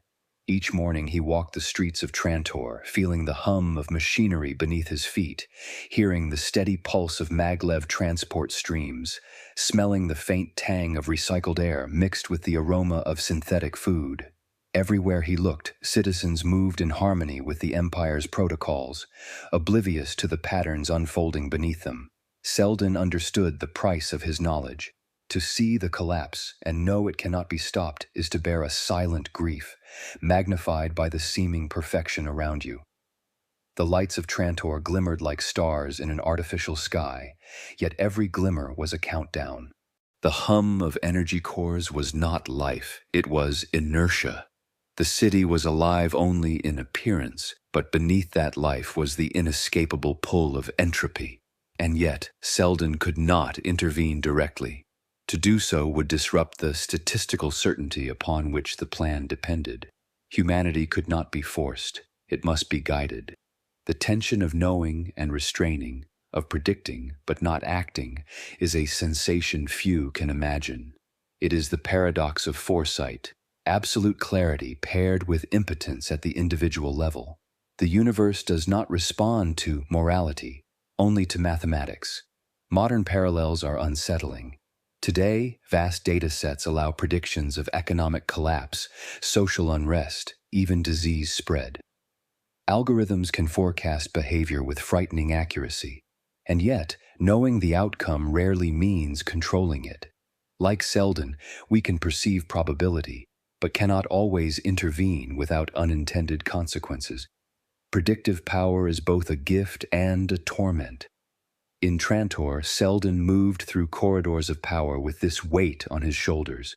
Each morning he walked the streets of Trantor, feeling the hum of machinery beneath his feet, hearing the steady pulse of maglev transport streams, smelling the faint tang of recycled air mixed with the aroma of synthetic food. Everywhere he looked, citizens moved in harmony with the Empire's protocols, oblivious to the patterns unfolding beneath them. Seldon understood the price of his knowledge. To see the collapse and know it cannot be stopped is to bear a silent grief, magnified by the seeming perfection around you. The lights of Trantor glimmered like stars in an artificial sky, yet every glimmer was a countdown. The hum of energy cores was not life, it was inertia. The city was alive only in appearance, but beneath that life was the inescapable pull of entropy. And yet, Seldon could not intervene directly. To do so would disrupt the statistical certainty upon which the plan depended. Humanity could not be forced, it must be guided. The tension of knowing and restraining, of predicting but not acting, is a sensation few can imagine. It is the paradox of foresight, absolute clarity paired with impotence at the individual level. The universe does not respond to morality, only to mathematics. Modern parallels are unsettling. Today, vast data sets allow predictions of economic collapse, social unrest, even disease spread. Algorithms can forecast behavior with frightening accuracy, and yet, knowing the outcome rarely means controlling it. Like Seldon, we can perceive probability, but cannot always intervene without unintended consequences. Predictive power is both a gift and a torment. In Trantor, Seldon moved through corridors of power with this weight on his shoulders.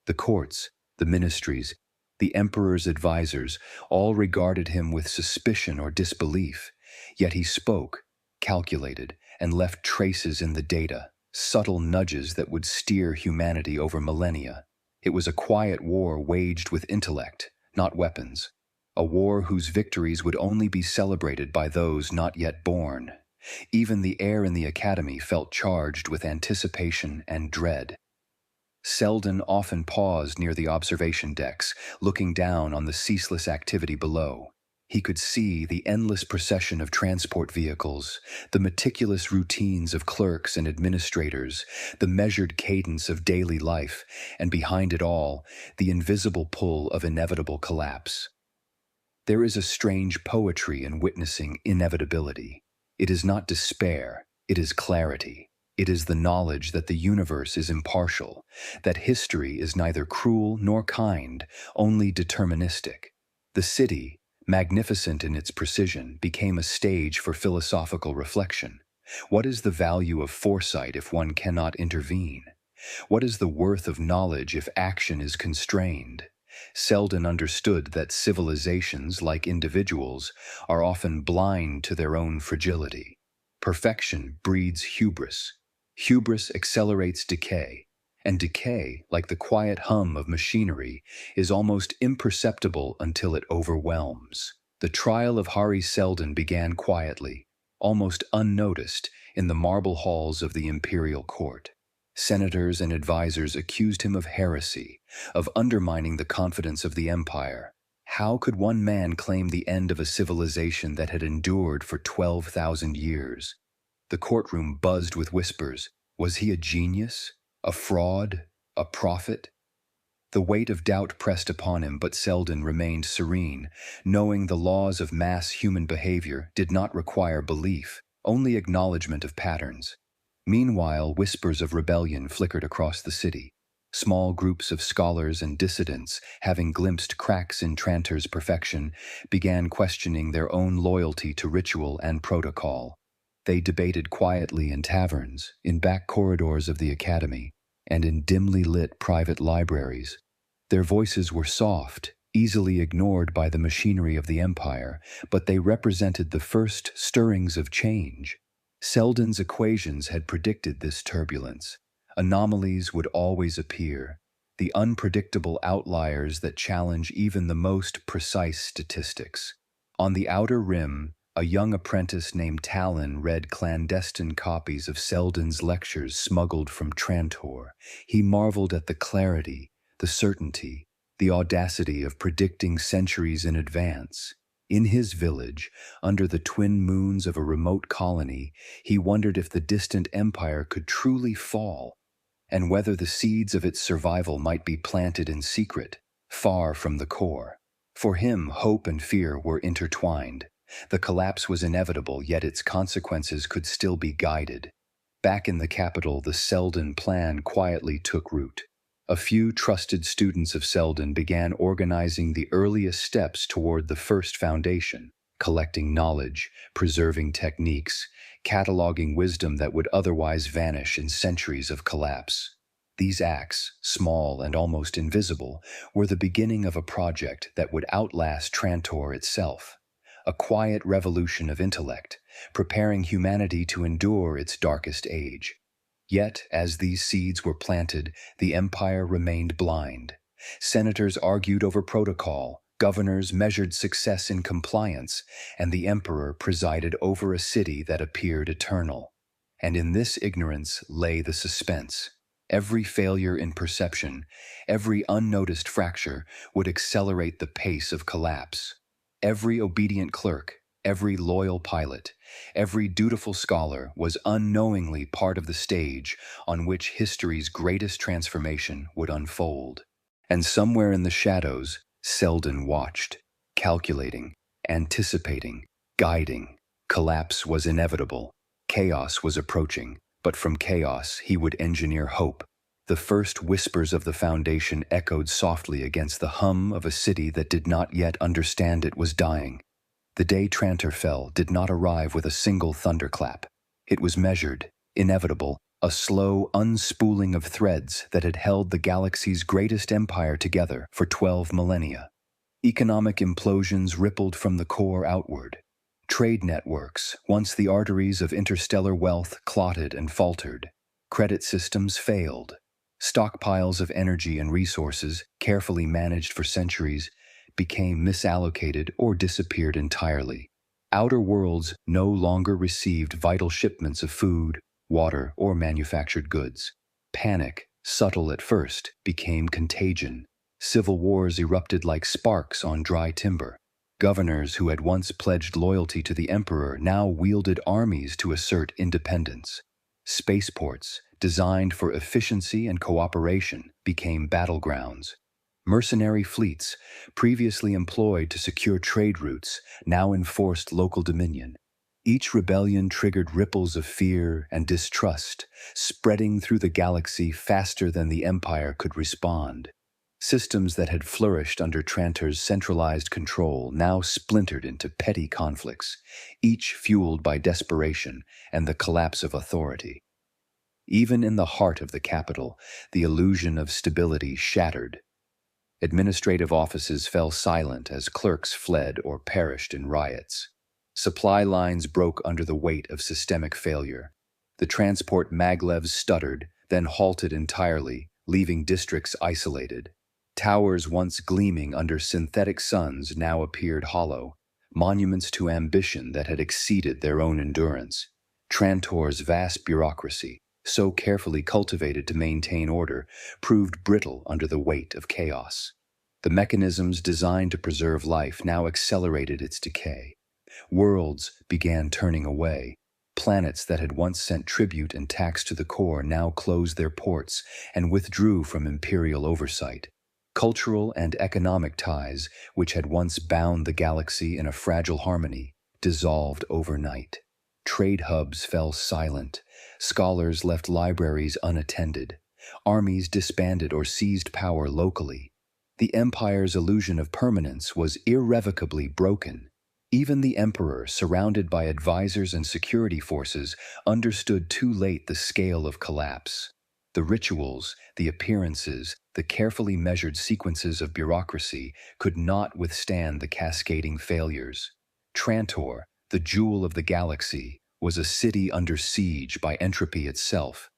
The courts, the ministries, the emperor's advisors all regarded him with suspicion or disbelief, yet he spoke, calculated, and left traces in the data, subtle nudges that would steer humanity over millennia. It was a quiet war waged with intellect, not weapons. A war whose victories would only be celebrated by those not yet born. Even the air in the academy felt charged with anticipation and dread. Seldon often paused near the observation decks, looking down on the ceaseless activity below. He could see the endless procession of transport vehicles, the meticulous routines of clerks and administrators, the measured cadence of daily life, and behind it all, the invisible pull of inevitable collapse. There is a strange poetry in witnessing inevitability. It is not despair, it is clarity. It is the knowledge that the universe is impartial, that history is neither cruel nor kind, only deterministic. The city, magnificent in its precision, became a stage for philosophical reflection. What is the value of foresight if one cannot intervene? What is the worth of knowledge if action is constrained? Seldon understood that civilizations, like individuals, are often blind to their own fragility. Perfection breeds hubris. Hubris accelerates decay, and decay, like the quiet hum of machinery, is almost imperceptible until it overwhelms. The trial of Hari Seldon began quietly, almost unnoticed, in the marble halls of the imperial court. Senators and advisors accused him of heresy, of undermining the confidence of the empire. How could one man claim the end of a civilization that had endured for 12,000 years? The courtroom buzzed with whispers. Was he a genius? A fraud? A prophet? The weight of doubt pressed upon him, but Seldon remained serene, knowing the laws of mass human behavior did not require belief, only acknowledgement of patterns. Meanwhile, whispers of rebellion flickered across the city. Small groups of scholars and dissidents, having glimpsed cracks in Trantor's perfection, began questioning their own loyalty to ritual and protocol. They debated quietly in taverns, in back corridors of the academy, and in dimly lit private libraries. Their voices were soft, easily ignored by the machinery of the empire, but they represented the first stirrings of change. Seldon's equations had predicted this turbulence. Anomalies would always appear, the unpredictable outliers that challenge even the most precise statistics. On the outer rim, a young apprentice named Talon read clandestine copies of Seldon's lectures smuggled from Trantor. He marveled at the clarity, the certainty, the audacity of predicting centuries in advance. In his village, under the twin moons of a remote colony, he wondered if the distant empire could truly fall, and whether the seeds of its survival might be planted in secret, far from the core. For him, hope and fear were intertwined. The collapse was inevitable, yet its consequences could still be guided. Back in the capital, the Seldon plan quietly took root. A few trusted students of Seldon began organizing the earliest steps toward the first foundation, collecting knowledge, preserving techniques, cataloging wisdom that would otherwise vanish in centuries of collapse. These acts, small and almost invisible, were the beginning of a project that would outlast Trantor itself. A quiet revolution of intellect, preparing humanity to endure its darkest age. Yet, as these seeds were planted, the empire remained blind. Senators argued over protocol, governors measured success in compliance, and the emperor presided over a city that appeared eternal. And in this ignorance lay the suspense. Every failure in perception, every unnoticed fracture would accelerate the pace of collapse. Every obedient clerk, every loyal pilot, every dutiful scholar was unknowingly part of the stage on which history's greatest transformation would unfold. And somewhere in the shadows, Seldon watched, calculating, anticipating, guiding. Collapse was inevitable. Chaos was approaching, but from chaos he would engineer hope. The first whispers of the foundation echoed softly against the hum of a city that did not yet understand it was dying. The day Trantor fell did not arrive with a single thunderclap. It was measured, inevitable, a slow unspooling of threads that had held the galaxy's greatest empire together for 12 millennia. Economic implosions rippled from the core outward. Trade networks, once the arteries of interstellar wealth, clotted and faltered. Credit systems failed. Stockpiles of energy and resources, carefully managed for centuries, became misallocated or disappeared entirely. Outer worlds no longer received vital shipments of food, water, or manufactured goods. Panic, subtle at first, became contagion. Civil wars erupted like sparks on dry timber. Governors who had once pledged loyalty to the emperor now wielded armies to assert independence. Spaceports, designed for efficiency and cooperation, became battlegrounds. Mercenary fleets, previously employed to secure trade routes, now enforced local dominion. Each rebellion triggered ripples of fear and distrust, spreading through the galaxy faster than the Empire could respond. Systems that had flourished under Trantor's centralized control now splintered into petty conflicts, each fueled by desperation and the collapse of authority. Even in the heart of the capital, the illusion of stability shattered. Administrative offices fell silent as clerks fled or perished in riots. Supply lines broke under the weight of systemic failure. The transport maglevs stuttered, then halted entirely, leaving districts isolated. Towers once gleaming under synthetic suns now appeared hollow, monuments to ambition that had exceeded their own endurance. Trantor's vast bureaucracy, so carefully cultivated to maintain order, proved brittle under the weight of chaos. The mechanisms designed to preserve life now accelerated its decay. Worlds began turning away. Planets that had once sent tribute and tax to the core now closed their ports and withdrew from imperial oversight. Cultural and economic ties, which had once bound the galaxy in a fragile harmony, dissolved overnight. Trade hubs fell silent. Scholars left libraries unattended. Armies disbanded or seized power locally. The Empire's illusion of permanence was irrevocably broken. Even the Emperor, surrounded by advisors and security forces, understood too late the scale of collapse. The rituals, the appearances, the carefully measured sequences of bureaucracy could not withstand the cascading failures. Trantor, the jewel of the galaxy, was a city under siege by entropy itself.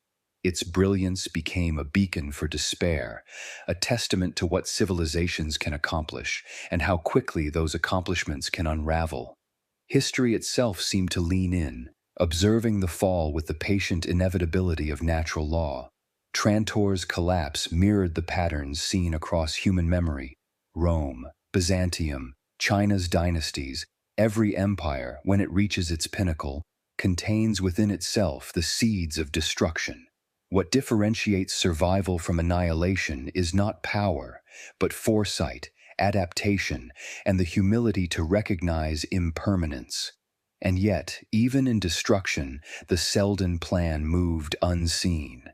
Its brilliance became a beacon for despair, a testament to what civilizations can accomplish and how quickly those accomplishments can unravel. History itself seemed to lean in, observing the fall with the patient inevitability of natural law. Trantor's collapse mirrored the patterns seen across human memory. Rome, Byzantium, China's dynasties, every empire, when it reaches its pinnacle, contains within itself the seeds of destruction. What differentiates survival from annihilation is not power, but foresight, adaptation, and the humility to recognize impermanence. And yet, even in destruction, the Seldon plan moved unseen.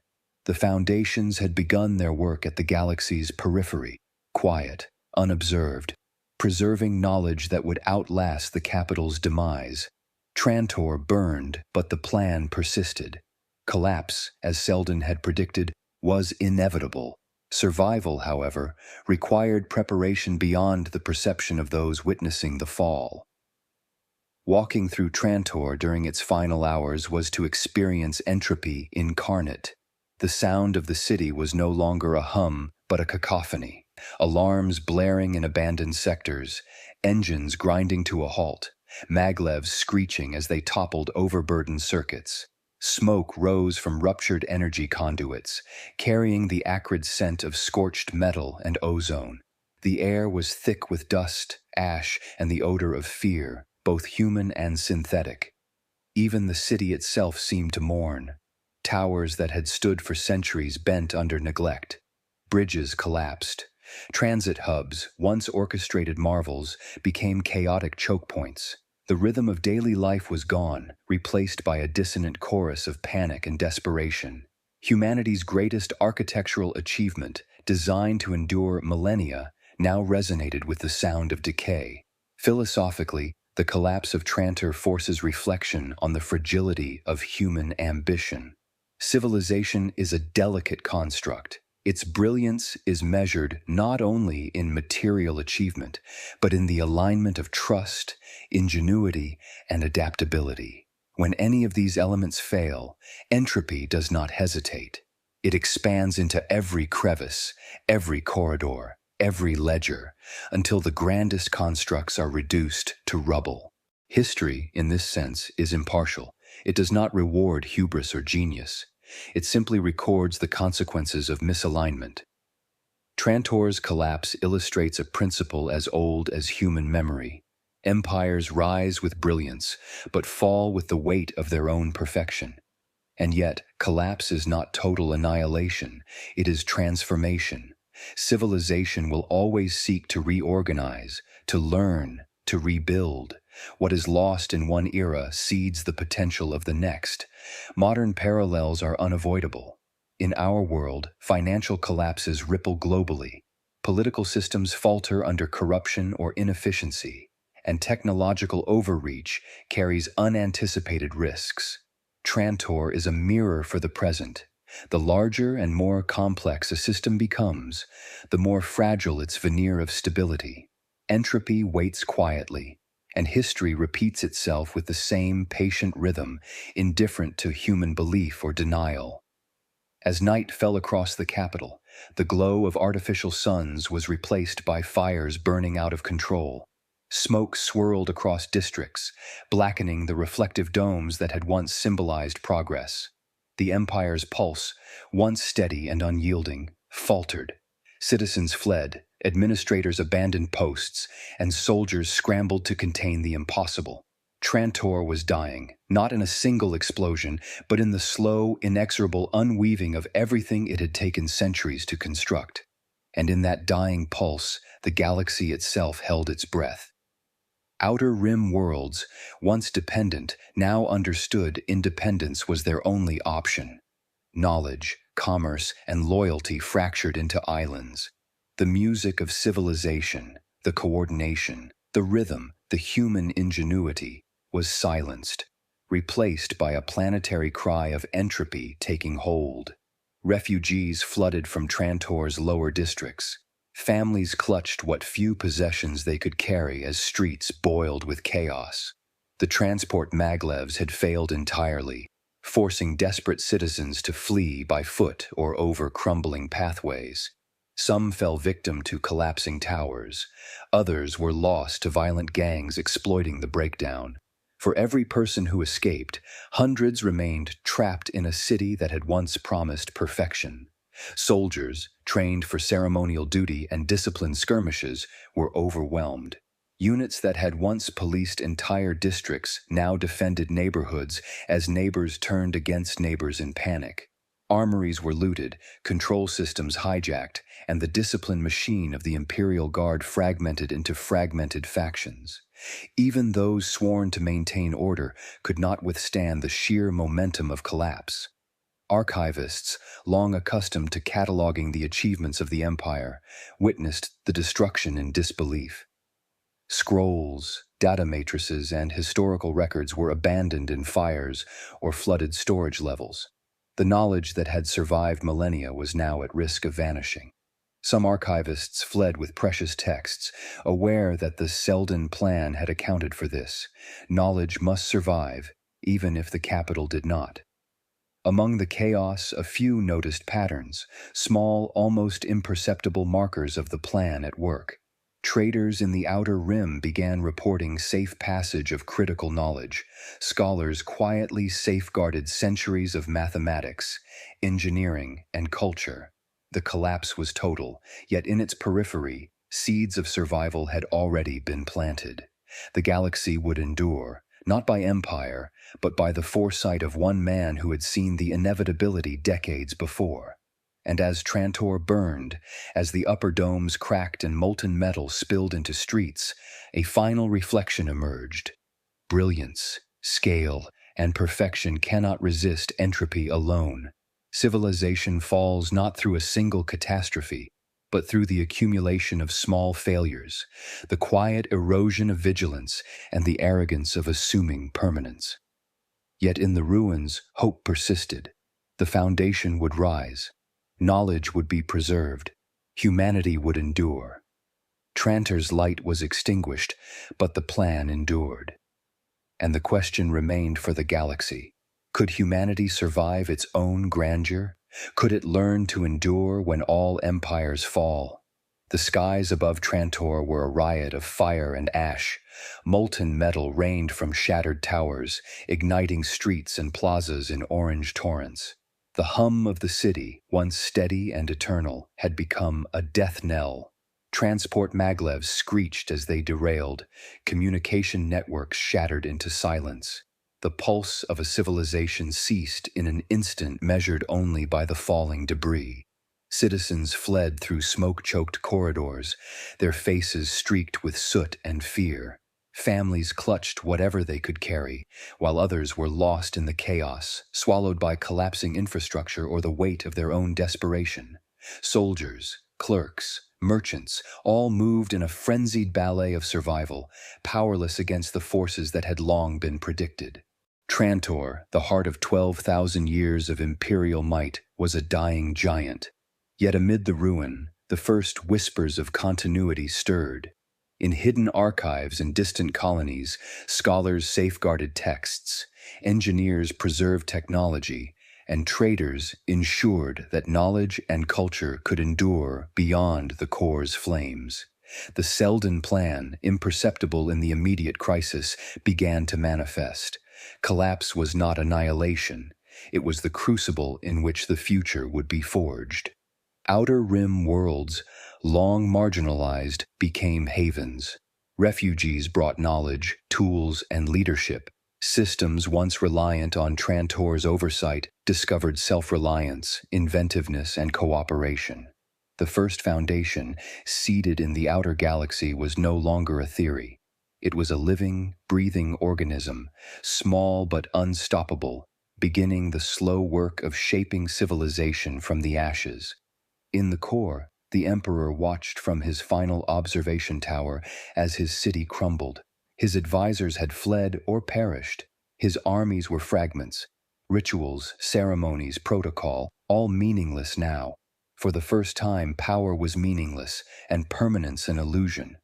The foundations had begun their work at the galaxy's periphery, quiet, unobserved, preserving knowledge that would outlast the capital's demise. Trantor burned, but the plan persisted. Collapse, as Seldon had predicted, was inevitable. Survival, however, required preparation beyond the perception of those witnessing the fall. Walking through Trantor during its final hours was to experience entropy incarnate. The sound of the city was no longer a hum, but a cacophony. Alarms blaring in abandoned sectors, engines grinding to a halt, maglevs screeching as they toppled overburdened circuits. Smoke rose from ruptured energy conduits, carrying the acrid scent of scorched metal and ozone. The air was thick with dust, ash, and the odor of fear, both human and synthetic. Even the city itself seemed to mourn. Towers that had stood for centuries bent under neglect. Bridges collapsed. Transit hubs, once orchestrated marvels, became chaotic choke points. The rhythm of daily life was gone, replaced by a dissonant chorus of panic and desperation. Humanity's greatest architectural achievement, designed to endure millennia, now resonated with the sound of decay. Philosophically, the collapse of Trantor forces reflection on the fragility of human ambition. Civilization is a delicate construct. Its brilliance is measured not only in material achievement, but in the alignment of trust, ingenuity, and adaptability. When any of these elements fail, entropy does not hesitate. It expands into every crevice, every corridor, every ledger, until the grandest constructs are reduced to rubble. History, in this sense, is impartial. It does not reward hubris or genius. It simply records the consequences of misalignment. Trantor's collapse illustrates a principle as old as human memory. Empires rise with brilliance, but fall with the weight of their own perfection. And yet, collapse is not total annihilation, it is transformation. Civilization will always seek to reorganize, to learn, to rebuild. What is lost in one era seeds the potential of the next. Modern parallels are unavoidable. In our world, financial collapses ripple globally. Political systems falter under corruption or inefficiency, and technological overreach carries unanticipated risks. Trantor is a mirror for the present. The larger and more complex a system becomes, the more fragile its veneer of stability. Entropy waits quietly, and history repeats itself with the same patient rhythm, indifferent to human belief or denial. As night fell across the capital, the glow of artificial suns was replaced by fires burning out of control. Smoke swirled across districts, blackening the reflective domes that had once symbolized progress. The empire's pulse, once steady and unyielding, faltered. Citizens fled, administrators abandoned posts, and soldiers scrambled to contain the impossible. Trantor was dying, not in a single explosion, but in the slow, inexorable unweaving of everything it had taken centuries to construct. And in that dying pulse, the galaxy itself held its breath. Outer rim worlds, once dependent, now understood independence was their only option. Knowledge, commerce, and loyalty fractured into islands. The music of civilization, the coordination, the rhythm, the human ingenuity, was silenced, replaced by a planetary cry of entropy taking hold. Refugees flooded from Trantor's lower districts. Families clutched what few possessions they could carry as streets boiled with chaos. The transport maglevs had failed entirely, forcing desperate citizens to flee by foot or over crumbling pathways. Some fell victim to collapsing towers. Others were lost to violent gangs exploiting the breakdown. For every person who escaped, hundreds remained trapped in a city that had once promised perfection. Soldiers, trained for ceremonial duty and disciplined skirmishes, were overwhelmed. Units that had once policed entire districts now defended neighborhoods as neighbors turned against neighbors in panic. Armories were looted, control systems hijacked, and the discipline machine of the Imperial Guard fragmented into fragmented factions. Even those sworn to maintain order could not withstand the sheer momentum of collapse. Archivists, long accustomed to cataloging the achievements of the Empire, witnessed the destruction in disbelief. Scrolls, data matrices, and historical records were abandoned in fires or flooded storage levels. The knowledge that had survived millennia was now at risk of vanishing. Some archivists fled with precious texts, aware that the Seldon plan had accounted for this. Knowledge must survive, even if the capital did not. Among the chaos, a few noticed patterns, small, almost imperceptible markers of the plan at work. Traders in the outer rim began reporting safe passage of critical knowledge. Scholars quietly safeguarded centuries of mathematics, engineering, and culture. The collapse was total, yet in its periphery, seeds of survival had already been planted. The galaxy would endure, not by empire, but by the foresight of one man who had seen the inevitability decades before. And as Trantor burned, as the upper domes cracked and molten metal spilled into streets, a final reflection emerged. Brilliance, scale, and perfection cannot resist entropy alone. Civilization falls not through a single catastrophe, but through the accumulation of small failures, the quiet erosion of vigilance, and the arrogance of assuming permanence. Yet in the ruins, hope persisted. The foundation would rise. Knowledge would be preserved. Humanity would endure. Trantor's light was extinguished, but the plan endured. And the question remained for the galaxy. Could humanity survive its own grandeur? Could it learn to endure when all empires fall? The skies above Trantor were a riot of fire and ash. Molten metal rained from shattered towers, igniting streets and plazas in orange torrents. The hum of the city, once steady and eternal, had become a death knell. Transport maglevs screeched as they derailed. Communication networks shattered into silence. The pulse of a civilization ceased in an instant measured only by the falling debris. Citizens fled through smoke-choked corridors, their faces streaked with soot and fear. Families clutched whatever they could carry, while others were lost in the chaos, swallowed by collapsing infrastructure or the weight of their own desperation. Soldiers, clerks, merchants, all moved in a frenzied ballet of survival, powerless against the forces that had long been predicted. Trantor, the heart of 12,000 years of imperial might, was a dying giant. Yet amid the ruin, the first whispers of continuity stirred. In hidden archives and distant colonies, scholars safeguarded texts, engineers preserved technology, and traders ensured that knowledge and culture could endure beyond the core's flames. The Seldon plan, imperceptible in the immediate crisis, began to manifest. Collapse was not annihilation. It was the crucible in which the future would be forged. Outer rim worlds, long marginalized, became havens. Refugees brought knowledge, tools, and leadership. Systems once reliant on Trantor's oversight discovered self-reliance, inventiveness, and cooperation. The first foundation, seeded in the outer galaxy, was no longer a theory. It was a living, breathing organism, small but unstoppable, beginning the slow work of shaping civilization from the ashes. In the core, the Emperor watched from his final observation tower as his city crumbled. His advisors had fled or perished. His armies were fragments. Rituals, ceremonies, protocol, all meaningless now. For the first time, power was meaningless, and permanence an illusion.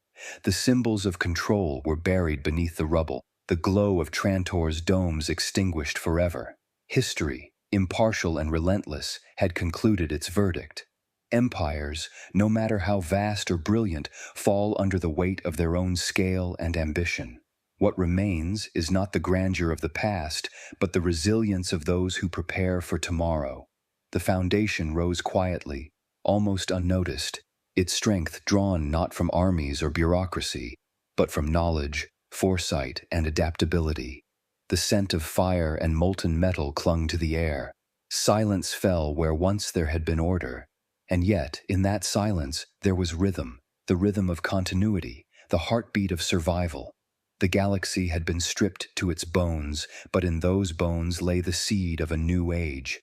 The symbols of control were buried beneath the rubble, the glow of Trantor's domes extinguished forever. History, impartial and relentless, had concluded its verdict. Empires, no matter how vast or brilliant, fall under the weight of their own scale and ambition. What remains is not the grandeur of the past, but the resilience of those who prepare for tomorrow. The foundation rose quietly, almost unnoticed, its strength drawn not from armies or bureaucracy, but from knowledge, foresight, and adaptability. The scent of fire and molten metal clung to the air. Silence fell where once there had been order. And yet, in that silence, there was rhythm, the rhythm of continuity, the heartbeat of survival. The galaxy had been stripped to its bones, but in those bones lay the seed of a new age.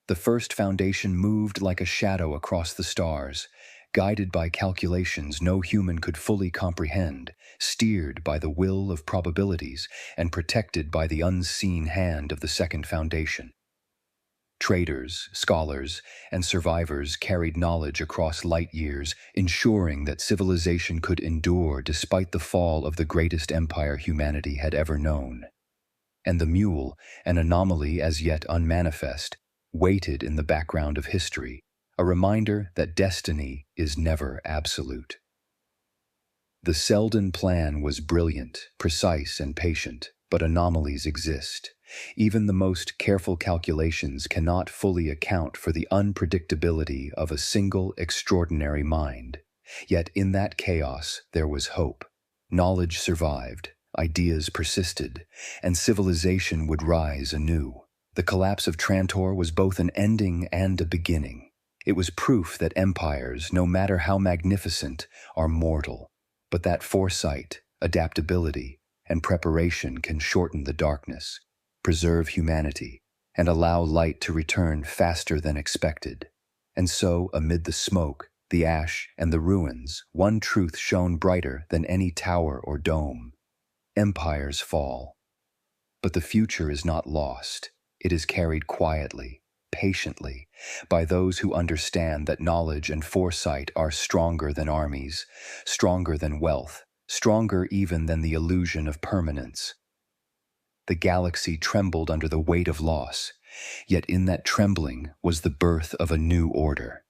The first foundation moved like a shadow across the stars, guided by calculations no human could fully comprehend, steered by the will of probabilities, and protected by the unseen hand of the second foundation. Traders, scholars, and survivors carried knowledge across light years, ensuring that civilization could endure despite the fall of the greatest empire humanity had ever known. And the mule, an anomaly as yet unmanifest, waited in the background of history, a reminder that destiny is never absolute. The Seldon plan was brilliant, precise, and patient, but anomalies exist. Even the most careful calculations cannot fully account for the unpredictability of a single extraordinary mind. Yet in that chaos there was hope. Knowledge survived, ideas persisted, and civilization would rise anew. The collapse of Trantor was both an ending and a beginning. It was proof that empires, no matter how magnificent, are mortal, but that foresight, adaptability, and preparation can shorten the darkness, preserve humanity, and allow light to return faster than expected. And so, amid the smoke, the ash, and the ruins, one truth shone brighter than any tower or dome. Empires fall. But the future is not lost. It is carried quietly, patiently by those who understand that knowledge and foresight are stronger than armies, stronger than wealth, stronger even than the illusion of permanence. The galaxy trembled under the weight of loss, yet in that trembling was the birth of a new order.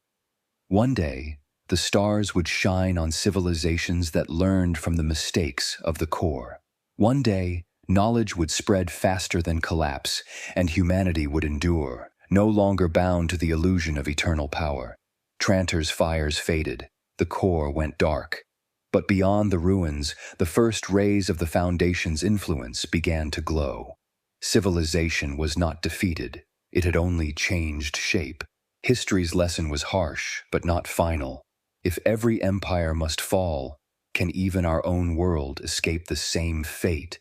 One day, the stars would shine on civilizations that learned from the mistakes of the core. One day, knowledge would spread faster than collapse, and humanity would endure, no longer bound to the illusion of eternal power. Trantor's fires faded, the core went dark. But beyond the ruins, the first rays of the Foundation's influence began to glow. Civilization was not defeated, it had only changed shape. History's lesson was harsh, but not final. If every empire must fall, can even our own world escape the same fate?